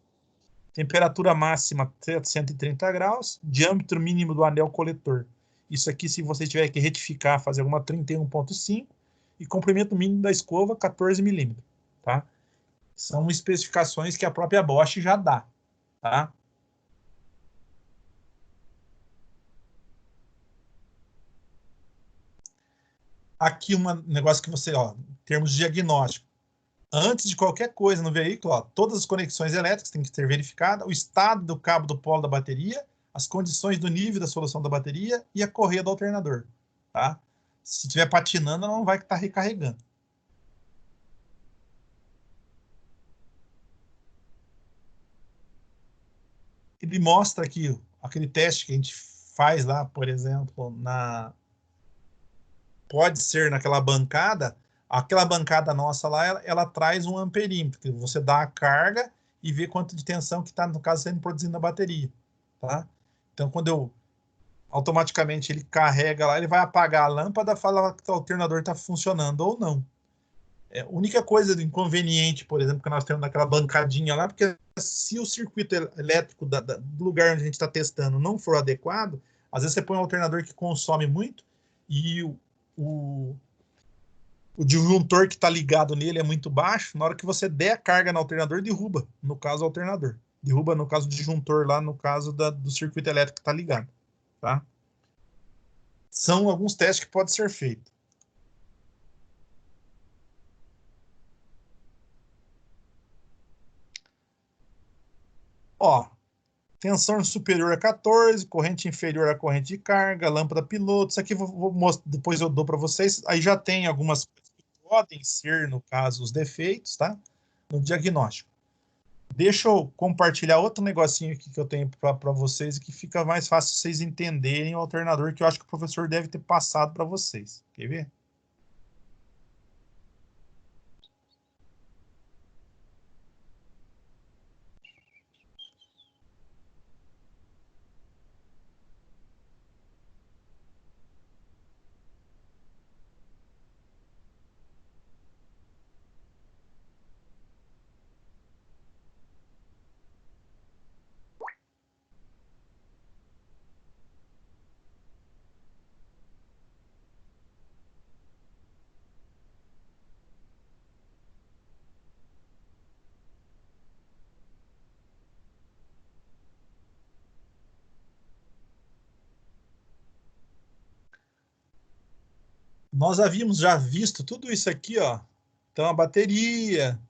Temperatura máxima 130 graus. Diâmetro mínimo do anel coletor. Isso aqui, se você tiver que retificar, fazer alguma 31,5. E comprimento mínimo da escova 14 milímetros. Tá? São especificações que a própria Bosch já dá. Tá? Aqui um negócio que você, ó, em termos de diagnóstico. Antes de qualquer coisa no veículo, ó, todas as conexões elétricas têm que ser verificadas, o estado do cabo do polo da bateria, as condições do nível da solução da bateria e a correia do alternador. Tá? Se estiver patinando, não vai estar recarregando. Ele mostra aqui aquele teste que a gente faz lá, por exemplo, pode ser naquela bancada. Aquela bancada nossa lá, ela traz um amperímetro, que você dá a carga e vê quanto de tensão que está, no caso, sendo produzido na bateria. Tá? Então, quando eu automaticamente ele carrega lá, ele vai apagar a lâmpada, fala que o alternador está funcionando ou não. A única coisa do inconveniente, por exemplo, que nós temos naquela bancadinha lá, porque se o circuito elétrico do lugar onde a gente está testando não for adequado, às vezes você põe um alternador que consome muito e o, o disjuntor que está ligado nele é muito baixo, na hora que você der a carga no alternador, derruba, no caso, o alternador. Derruba, no caso, o disjuntor lá, no caso do circuito elétrico que está ligado. Tá? São alguns testes que podem ser feitos. Ó, tensão superior a 14, corrente inferior à corrente de carga, lâmpada piloto. Isso aqui depois eu dou para vocês. Aí já tem algumas coisas que podem ser, no caso, os defeitos, tá? No diagnóstico. Deixa eu compartilhar outro negocinho aqui que eu tenho para vocês e que fica mais fácil vocês entenderem o alternador que eu acho que o professor deve ter passado para vocês. Quer ver? nós havíamos já visto tudo isso aqui, ó. Então, a bateria,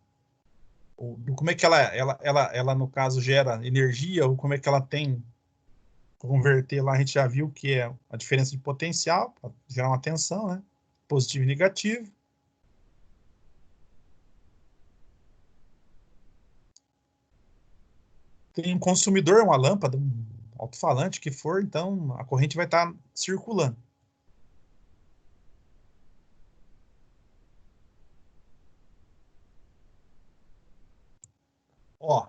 como é que ela, no caso, gera energia, ou como é que ela tem converter lá, a gente já viu que é a diferença de potencial, para gerar uma tensão, né? Positivo e negativo. Tem um consumidor, uma lâmpada, um alto-falante que for, então a corrente vai estar circulando. Ó,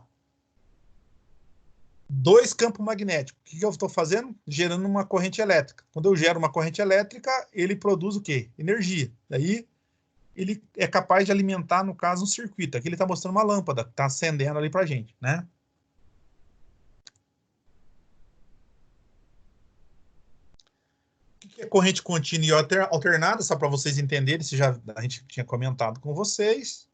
dois campos magnéticos. O que eu estou fazendo? Gerando uma corrente elétrica. Quando eu gero uma corrente elétrica, ele produz o quê? Energia. Daí ele é capaz de alimentar, no caso, um circuito. Aqui ele está mostrando uma lâmpada, está acendendo ali para a gente, né? O que é corrente contínua e alternada? Só para vocês entenderem, se já a gente tinha comentado com vocês.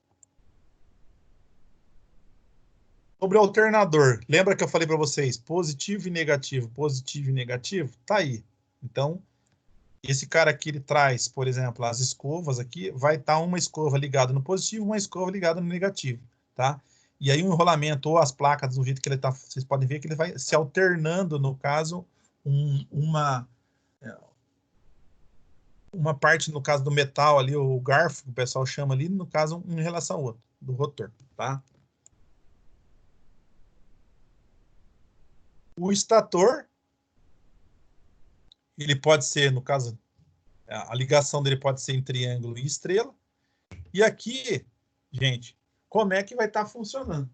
Sobre o alternador, lembra que eu falei para vocês, positivo e negativo, positivo e negativo? Tá aí. Então, esse cara aqui, ele traz, por exemplo, as escovas aqui, vai estar uma escova ligada no positivo, uma escova ligada no negativo, tá? E aí o enrolamento ou as placas, do jeito que ele tá, vocês podem ver que ele vai se alternando, no caso, uma parte, no caso do metal ali, o garfo, que o pessoal chama ali, no caso, em relação ao outro, do rotor, tá? O estator, ele pode ser, no caso, a ligação dele pode ser em triângulo e estrela. E aqui, gente, como é que vai estar funcionando?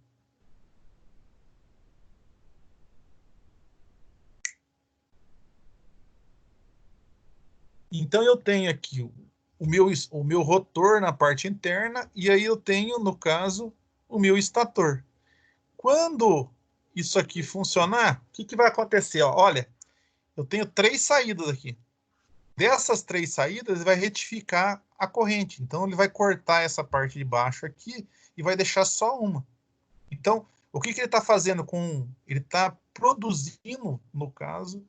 Então, eu tenho aqui o meu rotor na parte interna, e aí eu tenho, no caso, o meu estator. Quando isso aqui funcionar, o que vai acontecer? Ó, olha, eu tenho 3 saídas aqui. Dessas 3 saídas, ele vai retificar a corrente. Então, ele vai cortar essa parte de baixo aqui e vai deixar só uma. Então, o que ele está fazendo com... Ele está produzindo, no caso,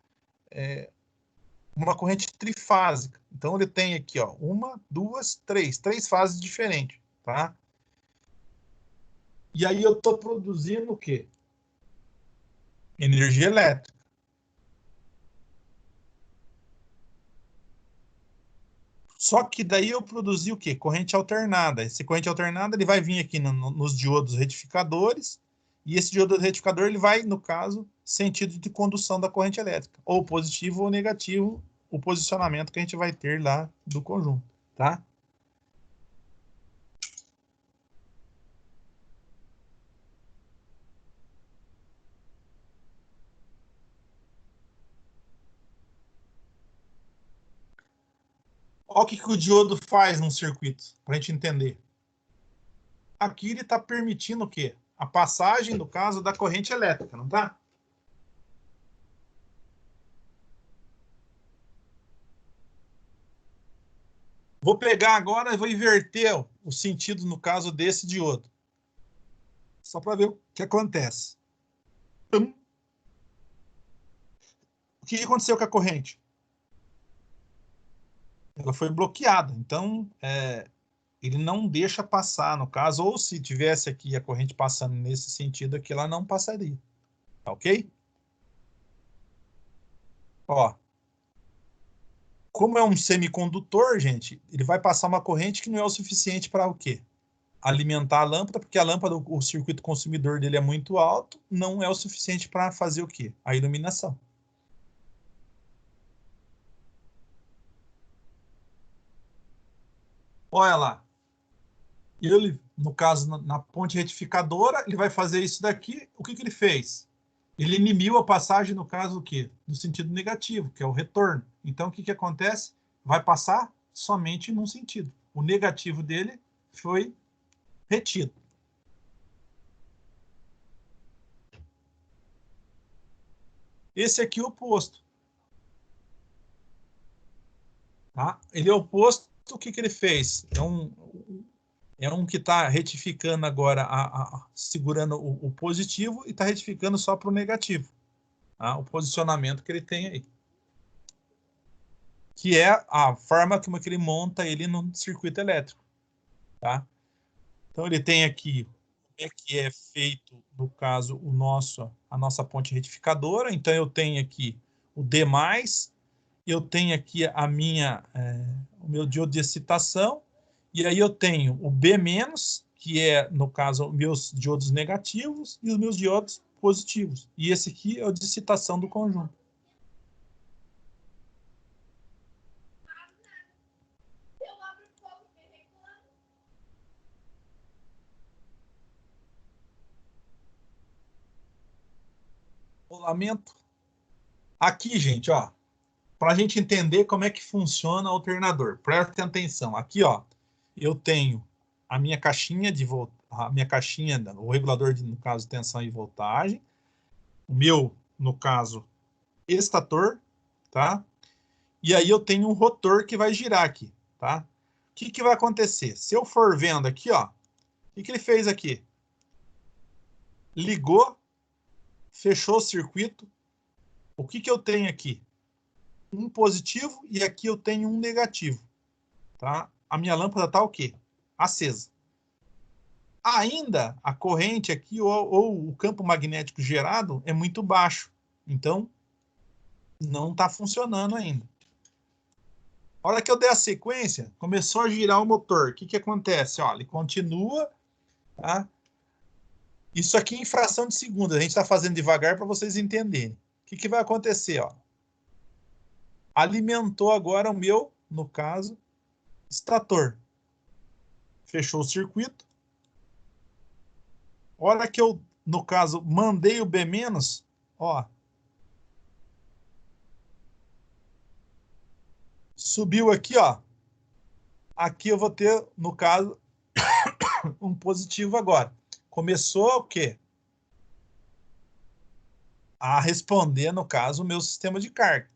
uma corrente trifásica. Então, ele tem aqui, ó, 1, 2, 3. 3 fases diferentes, tá? E aí eu estou produzindo o quê? Energia elétrica. Só que daí eu produzi o quê? Corrente alternada. Esse corrente alternada ele vai vir aqui nos diodos retificadores, e esse diodo retificador ele vai, no caso, sentido de condução da corrente elétrica, ou positivo ou negativo, o posicionamento que a gente vai ter lá do conjunto, tá? Olha o que o diodo faz num circuito, para a gente entender. Aqui ele está permitindo o quê? A passagem, no caso, da corrente elétrica, não tá? Vou pegar agora e vou inverter o sentido, no caso, desse diodo. Só para ver o que acontece. O que aconteceu com a corrente? Ela foi bloqueada. Então, ele não deixa passar, no caso, ou se tivesse aqui a corrente passando nesse sentido aqui, ela não passaria. Tá ok? Ó, como é um semicondutor, gente, ele vai passar uma corrente que não é o suficiente para o quê? Alimentar a lâmpada, porque a lâmpada, o circuito consumidor dele é muito alto, não é o suficiente para fazer o quê? A iluminação. Olha lá. Ele, no caso, na ponte retificadora, ele vai fazer isso daqui. O que ele fez? Ele inibiu a passagem, no caso, o quê? No sentido negativo, que é o retorno. Então, o que acontece? Vai passar somente num sentido. O negativo dele foi retido. Esse aqui é o oposto. Tá? Ele é o oposto. O que ele fez? É um que está retificando agora, segurando o positivo, e está retificando só para o negativo. Tá? O posicionamento que ele tem aí. que é a forma como que ele monta ele no circuito elétrico, tá? Então ele tem aqui como é que é feito, no caso, a nossa ponte retificadora. Então eu tenho aqui o D+, eu tenho aqui o meu diodo de excitação, e aí eu tenho o B-, que é, no caso, meus diodos negativos e os meus diodos positivos. E esse aqui é o de excitação do conjunto. Rolamento. Aqui, gente, ó, para a gente entender como é que funciona o alternador. Prestem atenção. Aqui, ó, eu tenho a minha caixinha o regulador de, no caso, tensão e voltagem. O meu, no caso, estator, tá? E aí eu tenho um rotor que vai girar aqui, tá? O que vai acontecer? Se eu for vendo aqui, ó, o que ele fez aqui? Ligou, fechou o circuito. O que eu tenho aqui? Um positivo e aqui eu tenho um negativo, tá? A minha lâmpada tá o quê? Acesa. Ainda a corrente aqui ou o campo magnético gerado é muito baixo. Então, não está funcionando ainda. A hora que eu der a sequência, começou a girar o motor. O que acontece? Ó, ele continua, tá? Isso aqui em fração de segundos. A gente está fazendo devagar para vocês entenderem. O que vai acontecer? Ó? Alimentou agora o meu, no caso, estator. Fechou o circuito. A hora que eu, no caso, mandei o B-, ó, subiu aqui, ó. Aqui eu vou ter, no caso, um positivo agora. Começou o quê? A responder, no caso, o meu sistema de carga.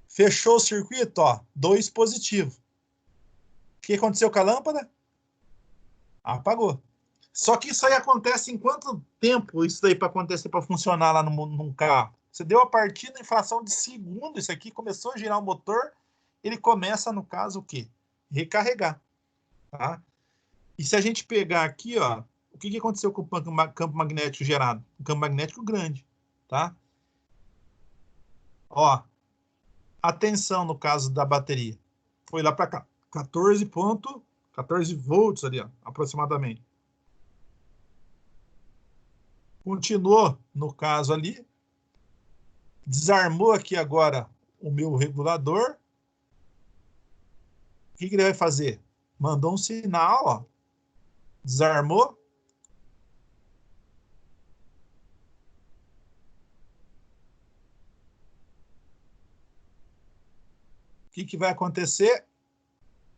Fechou o circuito, ó, 2 positivo. O que aconteceu com a lâmpada? Apagou. Só que isso aí acontece em quanto tempo isso daí para acontecer, para funcionar lá num carro? Você deu a partida em fração de segundo, isso aqui começou a girar o motor, ele começa, no caso, o quê? Recarregar. Tá? E se a gente pegar aqui, ó, o que aconteceu com o campo magnético gerado? Um campo magnético grande, tá? Ó, a tensão, no caso da bateria, foi lá para cá, 14 volts ali, ó, aproximadamente. Continuou, no caso ali, desarmou aqui agora o meu regulador. O que ele vai fazer? Mandou um sinal, ó, desarmou. O que vai acontecer?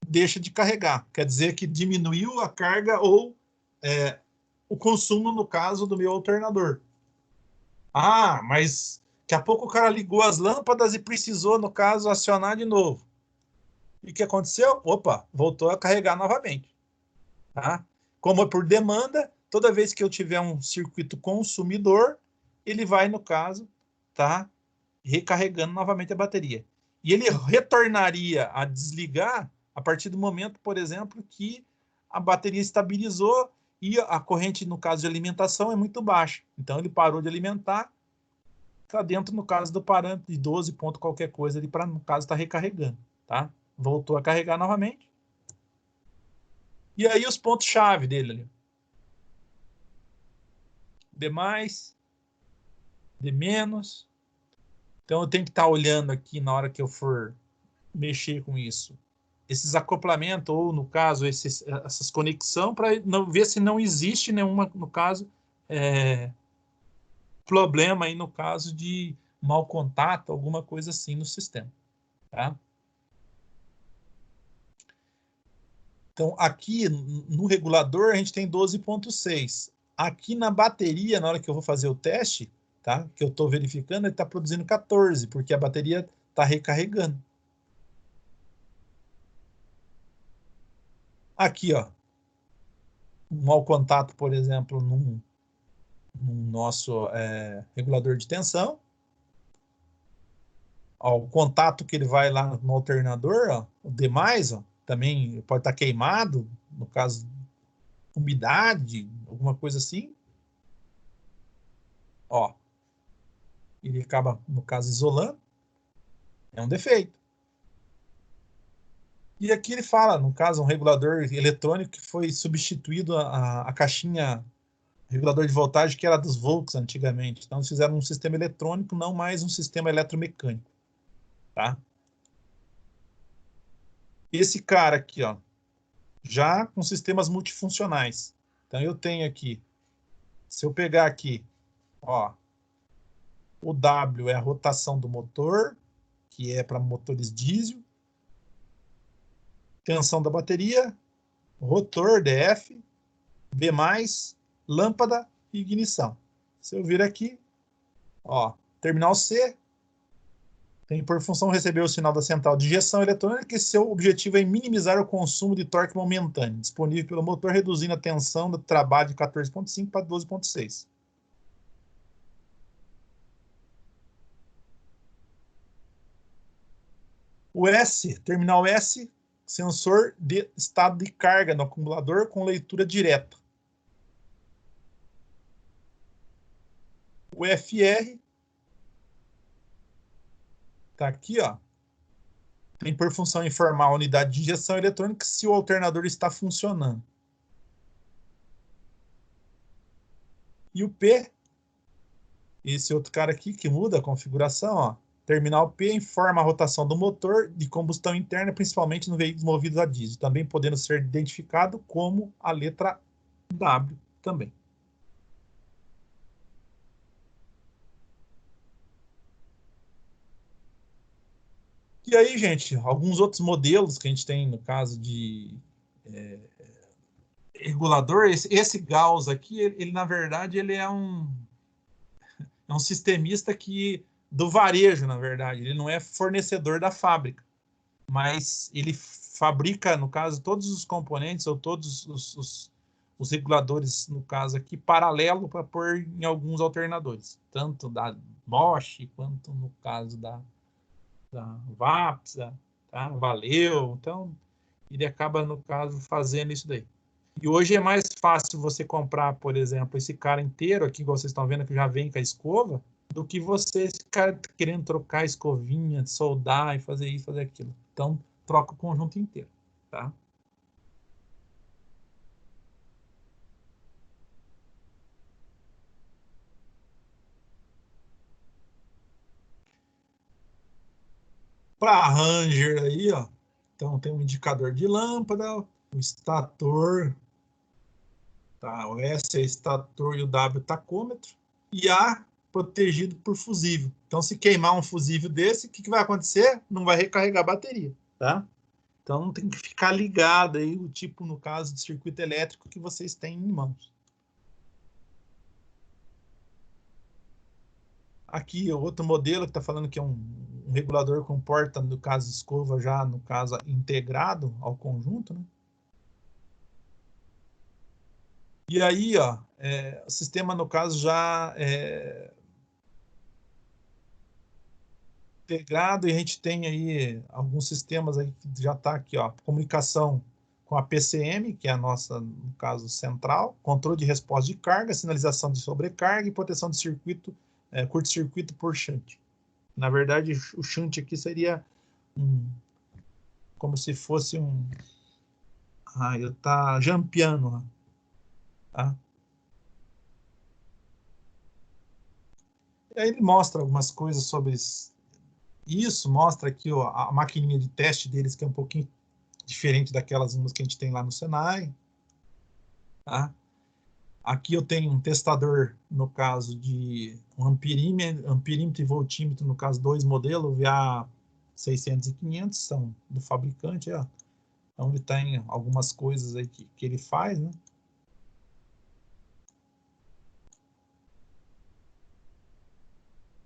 Deixa de carregar. Quer dizer que diminuiu a carga ou o consumo, no caso, do meu alternador. Ah, mas daqui a pouco o cara ligou as lâmpadas e precisou, no caso, acionar de novo. E o que aconteceu? Opa, voltou a carregar novamente. Tá? Como é por demanda, toda vez que eu tiver um circuito consumidor, ele vai, no caso, tá recarregando novamente a bateria. E ele retornaria a desligar a partir do momento, por exemplo, que a bateria estabilizou e a corrente, no caso de alimentação, é muito baixa. Então, ele parou de alimentar, está dentro, no caso, do parâmetro de 12 ponto qualquer coisa, ali para, no caso, estar recarregando. Tá? Voltou a carregar novamente. E aí os pontos-chave dele ali. D+, D-. Então, eu tenho que estar olhando aqui na hora que eu for mexer com isso. Esses acoplamentos, ou no caso, essas conexões, para ver se não existe nenhuma, no caso, problema aí no caso de mau contato, alguma coisa assim no sistema. Tá? Então, aqui no regulador, a gente tem 12,6. Aqui na bateria, na hora que eu vou fazer o teste, tá? Que eu estou verificando, ele está produzindo 14, porque a bateria está recarregando. Aqui, ó, um mau contato, por exemplo, num nosso regulador de tensão. Ó, o contato que ele vai lá no alternador, ó, o demais, ó, também pode estar queimado, no caso, umidade, alguma coisa assim. Ó, ele acaba, no caso, isolando. É um defeito. E aqui ele fala, no caso, um regulador eletrônico que foi substituído a caixinha regulador de voltagem que era dos Volks antigamente. Então, eles fizeram um sistema eletrônico, não mais um sistema eletromecânico. Tá? Esse cara aqui, ó, já com sistemas multifuncionais. Então, eu tenho aqui, se eu pegar aqui, ó, o W é a rotação do motor, que é para motores diesel, tensão da bateria, rotor, DF, B+, lâmpada e ignição. Se eu vir aqui, ó, terminal C, tem por função receber o sinal da central de injeção eletrônica e seu objetivo é minimizar o consumo de torque momentâneo, disponível pelo motor, reduzindo a tensão do trabalho de 14,5 para 12,6. O S, terminal S, sensor de estado de carga no acumulador com leitura direta. O FR tá aqui, ó. Tem por função informar a unidade de injeção eletrônica se o alternador está funcionando. E o P, esse outro cara aqui que muda a configuração, ó. Terminal P informa a rotação do motor de combustão interna, principalmente no veículos movidos a diesel, também podendo ser identificado como a letra W também. E aí, gente, alguns outros modelos que a gente tem no caso de regulador, esse Gauss aqui, ele na verdade, ele é um sistemista que do varejo, na verdade, ele não é fornecedor da fábrica, mas ele fabrica, no caso, todos os componentes ou todos os reguladores, no caso aqui, paralelo para pôr em alguns alternadores, tanto da Bosch quanto no caso da Vapsa, tá? Valeu. Então, ele acaba, no caso, fazendo isso daí. E hoje é mais fácil você comprar, por exemplo, esse cara inteiro aqui, igual vocês estão vendo, que já vem com a escova, do que você ficar querendo trocar a escovinha, soldar e fazer isso, fazer aquilo. Então, troca o conjunto inteiro, tá? Para Ranger aí, ó. Então, tem um indicador de lâmpada, o estator, tá? O S é estator e o W tacômetro. E A protegido por fusível. Então, se queimar um fusível desse, o que vai acontecer? Não vai recarregar a bateria, tá? Então, tem que ficar ligado aí o tipo, no caso, de circuito elétrico que vocês têm em mãos. Aqui, outro modelo que está falando que é um regulador com porta, no caso, escova já, no caso, integrado ao conjunto, né? E aí, ó, o sistema, no caso, já integrado e a gente tem aí alguns sistemas aí que já está aqui, ó, comunicação com a PCM, que é a nossa, no caso, central, controle de resposta de carga, sinalização de sobrecarga e proteção de circuito, curto-circuito por shunt. Na verdade, o shunt aqui seria como se fosse eu tá jampeando, tá? E aí ele mostra algumas coisas sobre isso, mostra aqui ó, a maquininha de teste deles, que é um pouquinho diferente daquelas que a gente tem lá no Senai. Tá? Aqui eu tenho um testador, no caso de um amperímetro e voltímetro, no caso, dois modelos, VA 600 e 500, são do fabricante. Ó. Então ele tem algumas coisas aí que ele faz, né?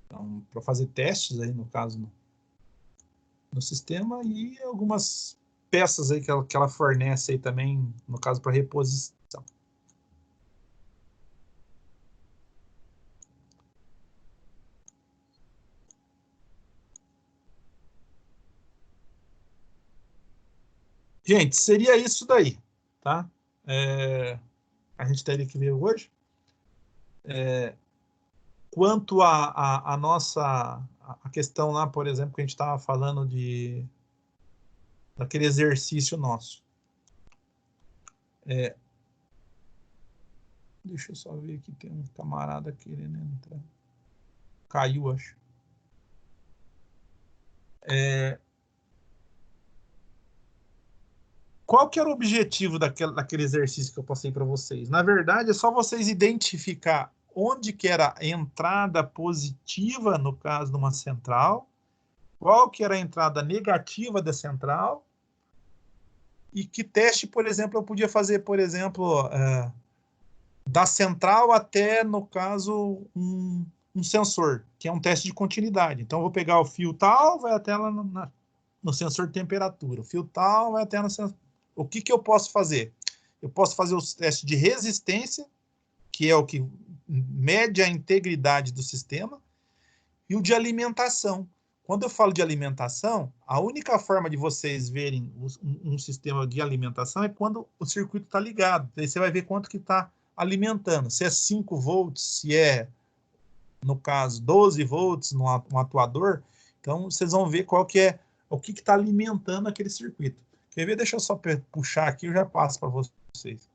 Então, para fazer testes aí, no caso, no sistema, e algumas peças aí que ela fornece aí também, no caso, para reposição. Gente, seria isso daí, tá? A gente teria que ver hoje. Quanto a nossa a questão lá, por exemplo, que a gente estava falando daquele exercício nosso. Deixa eu só ver aqui, tem um camarada querendo entrar. Caiu, acho. Qual que era o objetivo daquele exercício que eu passei para vocês? Na verdade, é só vocês identificar onde que era a entrada positiva, no caso de uma central, qual que era a entrada negativa da central, e que teste, por exemplo, eu podia fazer, por exemplo, da central até, no caso, um sensor, que é um teste de continuidade. Então, eu vou pegar o fio tal, vai até lá no sensor de temperatura. O fio tal vai até no sensor. O que eu posso fazer? Eu posso fazer os testes de resistência, que é o que mede a integridade do sistema, e o de alimentação. Quando eu falo de alimentação, a única forma de vocês verem um sistema de alimentação é quando o circuito está ligado. Aí você vai ver quanto que está alimentando. Se é 5 volts, se é, no caso, 12 volts no atuador. Então, vocês vão ver qual que é, o que está alimentando aquele circuito. Quer ver? Deixa eu só puxar aqui e eu já passo para vocês.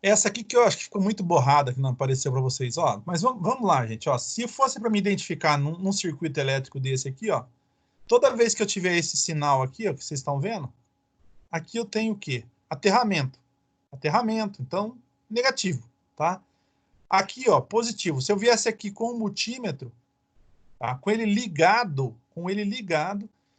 Essa aqui que eu acho que ficou muito borrada, que não apareceu para vocês. Ó, mas vamos lá, gente. Ó, se fosse para me identificar num circuito elétrico desse aqui, ó, toda vez que eu tiver esse sinal aqui, ó, que vocês estão vendo, aqui eu tenho o quê? Aterramento. Aterramento, então, negativo, tá? Aqui, ó, positivo. Se eu viesse aqui com o multímetro, tá? Com ele ligado,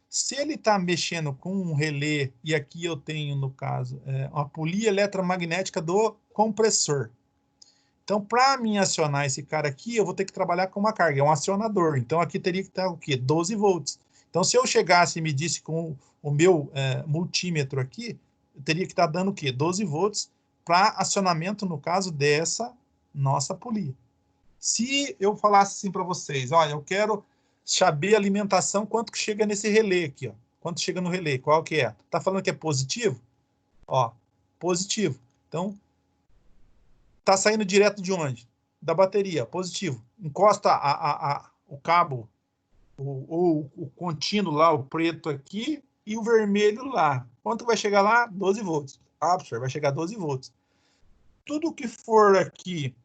se ele está mexendo com um relé, e aqui eu tenho, no caso, uma polia eletromagnética do compressor. Então, para mim acionar esse cara aqui, eu vou ter que trabalhar com uma carga, é um acionador. Então, aqui teria que estar o quê? 12 volts. Então, se eu chegasse e medisse com o meu multímetro aqui, eu teria que estar dando o quê? 12 volts para acionamento, no caso, dessa nossa polia. Se eu falasse assim para vocês, olha, eu quero saber a alimentação, quanto que chega nesse relé aqui, ó. Quanto chega no relé, qual que é? Tá falando que é positivo? Ó, positivo. Então, tá saindo direto de onde? Da bateria, positivo. Encosta o cabo, o contínuo lá, o preto aqui, e o vermelho lá. Quanto vai chegar lá? 12 volts. Ah, professor, vai chegar a 12 volts. Tudo que for aqui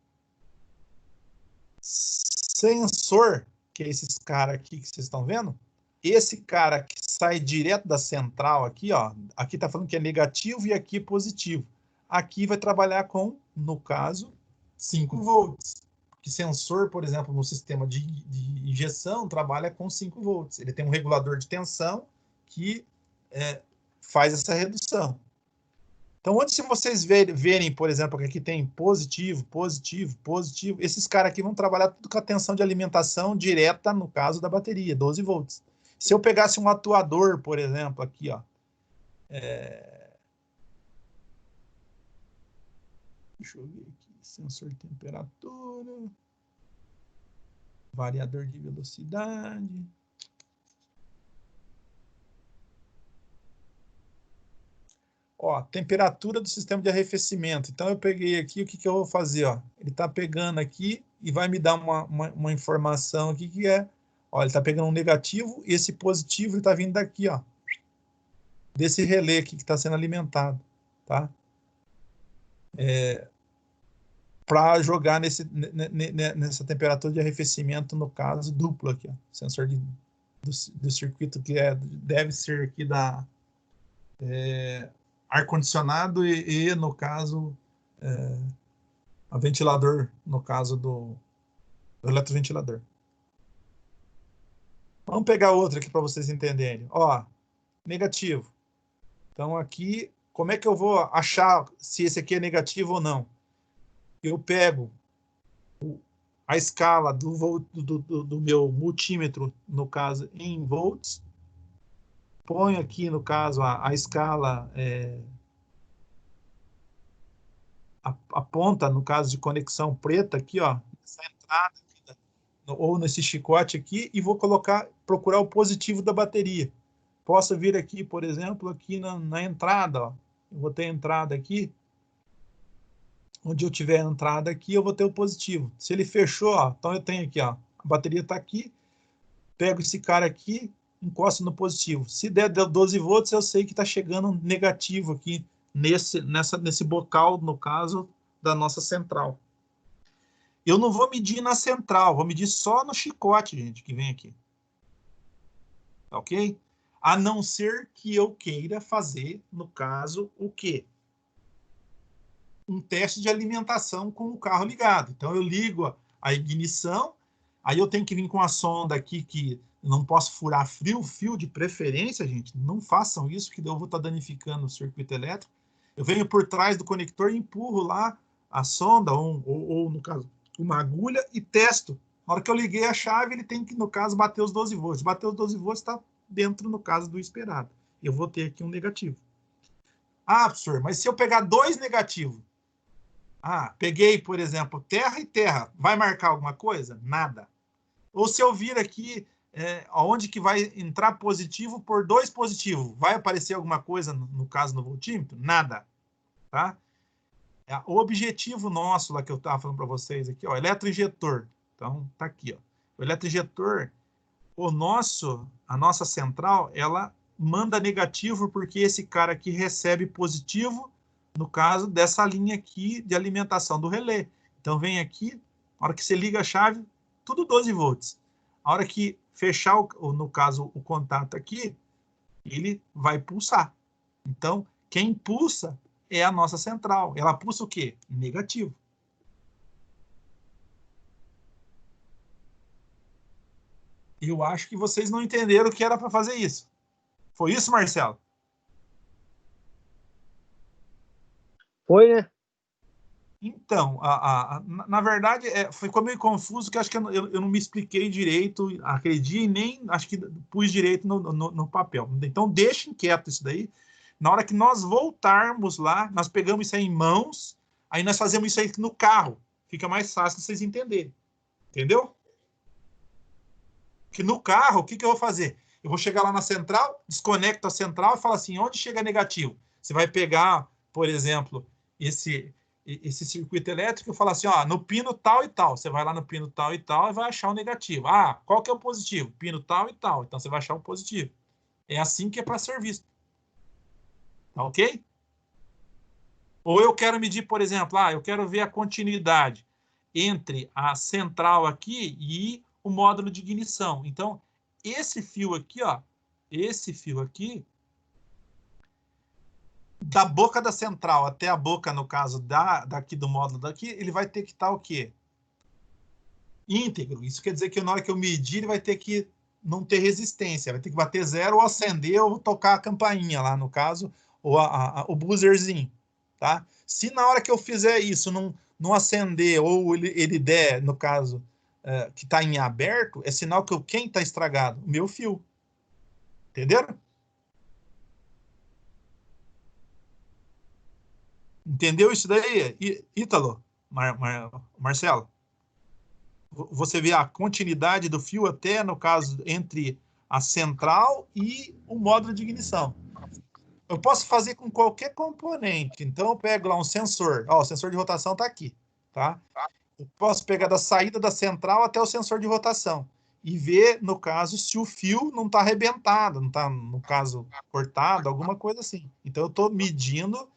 sensor, que é esses caras aqui que vocês estão vendo, esse cara que sai direto da central aqui, ó, aqui tá falando que é negativo e aqui é positivo. Aqui vai trabalhar com, no caso, 5 volts. Que sensor, por exemplo, no sistema de injeção, trabalha com 5 volts. Ele tem um regulador de tensão que faz essa redução. Então, onde se vocês verem, por exemplo, que aqui tem positivo, positivo, positivo, esses caras aqui vão trabalhar tudo com a tensão de alimentação direta, no caso da bateria, 12 volts. Se eu pegasse um atuador, por exemplo, aqui, ó, deixa eu ver aqui, sensor de temperatura, variador de velocidade. Ó, temperatura do sistema de arrefecimento. Então, eu peguei aqui, o que eu vou fazer? Ó? Ele está pegando aqui e vai me dar uma informação aqui que é, ó, ele está pegando um negativo e esse positivo está vindo daqui, ó, desse relé aqui que está sendo alimentado, tá? para jogar nessa temperatura de arrefecimento, no caso, duplo aqui, ó, sensor do circuito que deve ser aqui da ar-condicionado e, no caso, a ventilador, no caso do eletroventilador. Vamos pegar outro aqui para vocês entenderem. Ó, negativo. Então, aqui, como é que eu vou achar se esse aqui é negativo ou não? Eu pego a escala do meu multímetro, no caso, em volts, ponho aqui, no caso, a escala, a ponta, no caso de conexão preta aqui, ó, essa entrada aqui, ou nesse chicote aqui, e vou procurar o positivo da bateria. Posso vir aqui, por exemplo, aqui na entrada, ó. Eu vou ter a entrada aqui. Onde eu tiver a entrada aqui, eu vou ter o positivo. Se ele fechou, ó, então eu tenho aqui, ó, a bateria está aqui, pego esse cara aqui, encosto no positivo. Se der 12 volts, eu sei que está chegando negativo aqui nesse bocal, no caso, da nossa central. Eu não vou medir na central, vou medir só no chicote, gente, que vem aqui. Ok? A não ser que eu queira fazer, no caso, o quê? Um teste de alimentação com o carro ligado. Então, eu ligo a ignição, aí eu tenho que vir com a sonda aqui, que não posso furar fio de preferência, gente. Não façam isso, que eu vou estar danificando o circuito elétrico. Eu venho por trás do conector e empurro lá a sonda, ou no caso, uma agulha, e testo. Na hora que eu liguei a chave, ele tem que, no caso, bater os 12 volts. Bater os 12 volts está dentro, no caso, do esperado. Eu vou ter aqui um negativo. Ah, professor, mas se eu pegar 2 negativos, peguei, por exemplo, terra e terra, vai marcar alguma coisa? Nada. Ou se eu vir aqui, onde que vai entrar positivo por 2 positivos, vai aparecer alguma coisa, no caso, no voltímetro? Nada. Tá? O objetivo nosso, lá que eu estava falando para vocês aqui, ó, eletroinjetor. Então, tá aqui, ó. O eletroinjetor, a nossa central, ela manda negativo porque esse cara aqui recebe positivo, no caso dessa linha aqui de alimentação do relé. Então, vem aqui, na hora que você liga a chave, tudo 12 volts. A hora que fechar, no caso, o contato aqui, ele vai pulsar. Então, quem pulsa é a nossa central. Ela pulsa o quê? Negativo. Eu acho que vocês não entenderam que era para fazer isso. Foi isso, Marcelo? Foi, né? Então, na verdade, ficou meio confuso, que acho que eu não me expliquei direito aquele dia e nem acho que pus direito no papel. Então, deixem quieto isso daí. Na hora que nós voltarmos lá, nós pegamos isso aí em mãos, aí nós fazemos isso aí no carro. Fica mais fácil vocês entenderem. Entendeu? Que no carro, o que eu vou fazer? Eu vou chegar lá na central, desconecto a central e falo assim, onde chega negativo? Você vai pegar, por exemplo, esse circuito elétrico e falar assim, ó, no pino tal e tal. Você vai lá no pino tal e tal e vai achar o negativo. Ah, qual que é o positivo? Pino tal e tal. Então, você vai achar o positivo. É assim que é para ser visto. Tá ok? Ou eu quero medir, por exemplo, eu quero ver a continuidade entre a central aqui e o módulo de ignição. Então, esse fio aqui, ó, esse fio aqui, da boca da central até a boca, no caso, daqui do módulo daqui, ele vai ter que estar o quê? Íntegro. Isso quer dizer que na hora que eu medir, ele vai ter que não ter resistência. Vai ter que bater 0 ou acender ou tocar a campainha lá, no caso, ou o buzzerzinho, tá? Se na hora que eu fizer isso não acender ou ele der, no caso, que está em aberto, é sinal que quem está estragado? O meu fio. Entenderam? Entendeu isso daí, Ítalo? Marcelo? Você vê a continuidade do fio até, no caso, entre a central e o módulo de ignição. Eu posso fazer com qualquer componente. Então, eu pego lá um sensor. Ó, o sensor de rotação está aqui. Tá? Eu posso pegar da saída da central até o sensor de rotação. E ver, no caso, se o fio não está arrebentado, não está, no caso, cortado, alguma coisa assim. Então, eu estou medindo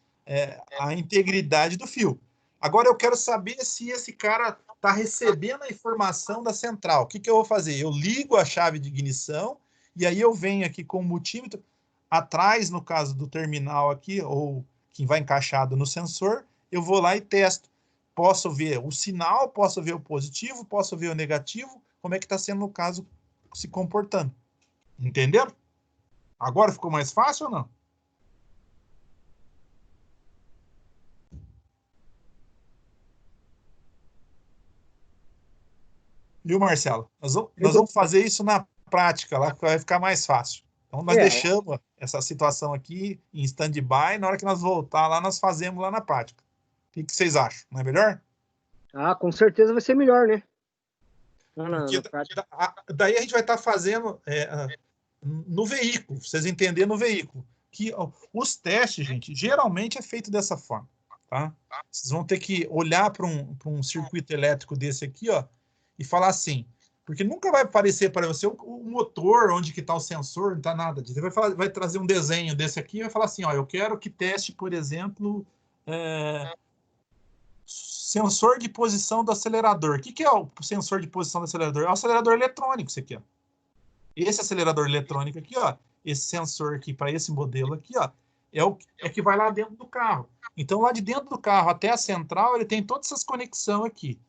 a integridade do fio. Agora eu quero saber se esse cara está recebendo a informação da central. O que, que eu vou fazer? Eu ligo a chave de ignição e aí eu venho aqui com o multímetro atrás, no caso do terminal aqui, ou que vai encaixado no sensor, eu vou lá e testo. Posso ver o sinal, posso ver o positivo, posso ver o negativo, como é que está sendo no caso se comportando. Entenderam? Agora ficou mais fácil ou não? Viu, Marcelo? Nós vamos fazer isso na prática, lá vai ficar mais fácil. Então, nós deixamos essa situação aqui em stand-by, na hora que nós voltar lá, nós fazemos lá na prática. O que vocês acham? Não é melhor? Ah, com certeza vai ser melhor, né? Porque daí a gente vai estar fazendo no veículo, vocês entenderem no veículo. Que os testes, gente, geralmente é feito dessa forma. Tá? Vocês vão ter que olhar para um circuito elétrico desse aqui, ó, e falar assim, porque nunca vai aparecer para você o motor, onde que está o sensor, não está nada disso. Você vai trazer um desenho desse aqui e vai falar assim, ó, eu quero que teste, por exemplo, sensor de posição do acelerador. O que é o sensor de posição do acelerador? É o acelerador eletrônico, esse aqui, ó. Esse acelerador eletrônico aqui, ó, esse sensor aqui para esse modelo aqui, ó, é que vai lá dentro do carro. Então, lá de dentro do carro até a central, ele tem todas essas conexões aqui.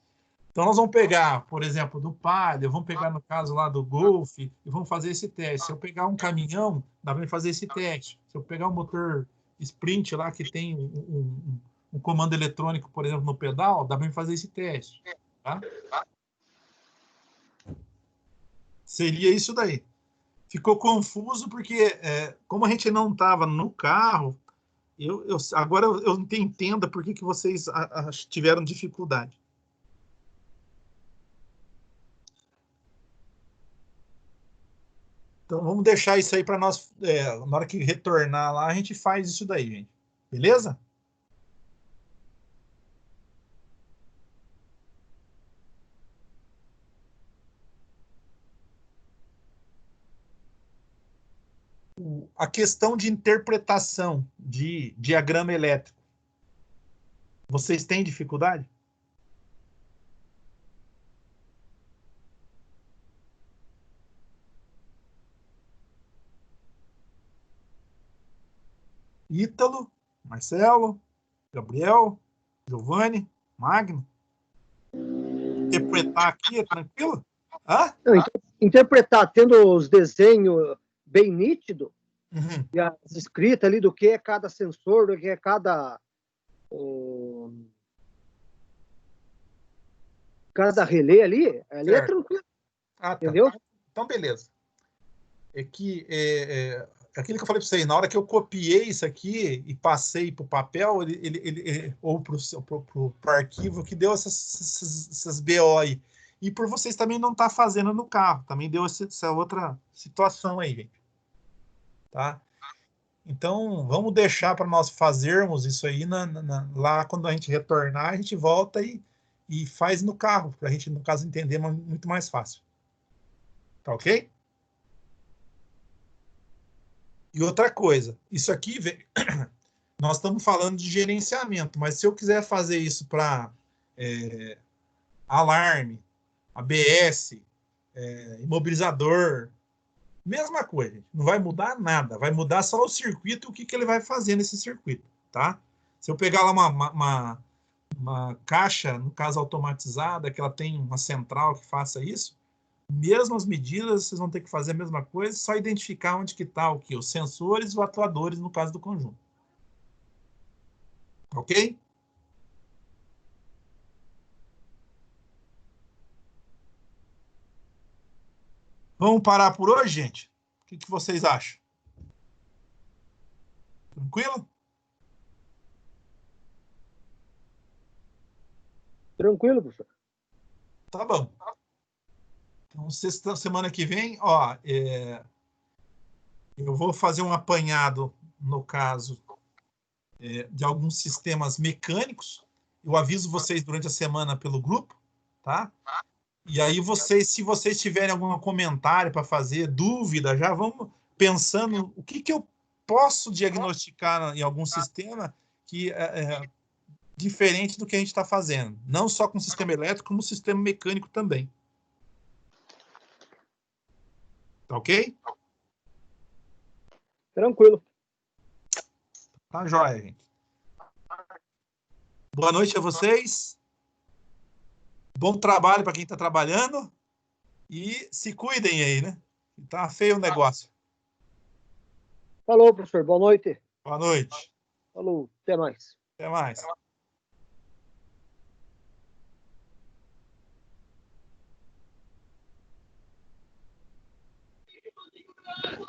Então, nós vamos pegar, por exemplo, do Palio, vamos pegar no caso lá do Golf, e vamos fazer esse teste. Se eu pegar um caminhão, dá para fazer esse teste. Se eu pegar um motor Sprint lá, que tem um comando eletrônico, por exemplo, no pedal, dá para fazer esse teste. Tá? Seria isso daí. Ficou confuso porque, como a gente não estava no carro, agora eu entendo por que vocês tiveram dificuldade. Então, vamos deixar isso aí para nós, na hora que retornar lá, a gente faz isso daí, gente. Beleza? A questão de interpretação de diagrama elétrico. Vocês têm dificuldade? Ítalo, Marcelo, Gabriel, Giovanni, Magno. Interpretar aqui é tranquilo? Hã? Interpretar, tendo os desenhos bem nítidos, Uhum. e as escritas ali do que é cada sensor, do que é cada relé ali é tranquilo. Ah, tá. Entendeu? Então, beleza. É que aquilo que eu falei para vocês, na hora que eu copiei isso aqui e passei para o papel, ou para o arquivo, que deu essas BO aí. E por vocês também não estar fazendo no carro, também deu essa outra situação aí, gente. Tá? Então, vamos deixar para nós fazermos isso aí lá quando a gente retornar, a gente volta e faz no carro, para a gente, no caso, entender muito mais fácil. Tá ok? E outra coisa, isso aqui, nós estamos falando de gerenciamento, mas se eu quiser fazer isso para alarme, ABS, imobilizador, mesma coisa, não vai mudar nada, vai mudar só o circuito, o que ele vai fazer nesse circuito, tá? Se eu pegar lá uma caixa, no caso automatizada, que ela tem uma central que faça isso, mesmas medidas, vocês vão ter que fazer a mesma coisa, só identificar onde que está os sensores e os atuadores no caso do conjunto. Ok? Vamos parar por hoje, gente? O que vocês acham? Tranquilo? Tranquilo, professor. Tá bom. Então, semana que vem, ó, eu vou fazer um apanhado, no caso, de alguns sistemas mecânicos. Eu aviso vocês durante a semana pelo grupo, tá? E aí se vocês tiverem algum comentário para fazer, dúvida, já vamos pensando o que eu posso diagnosticar em algum sistema que diferente do que a gente está fazendo. Não só com o sistema elétrico, como o sistema mecânico também. Tá ok? Tranquilo. Tá jóia, gente. Boa noite a vocês. Bom trabalho para quem está trabalhando. E se cuidem aí, né? Tá feio o negócio. Falou, professor. Boa noite. Boa noite. Falou. Até mais. Até mais.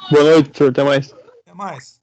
Boa noite, senhor. Até mais. Até mais.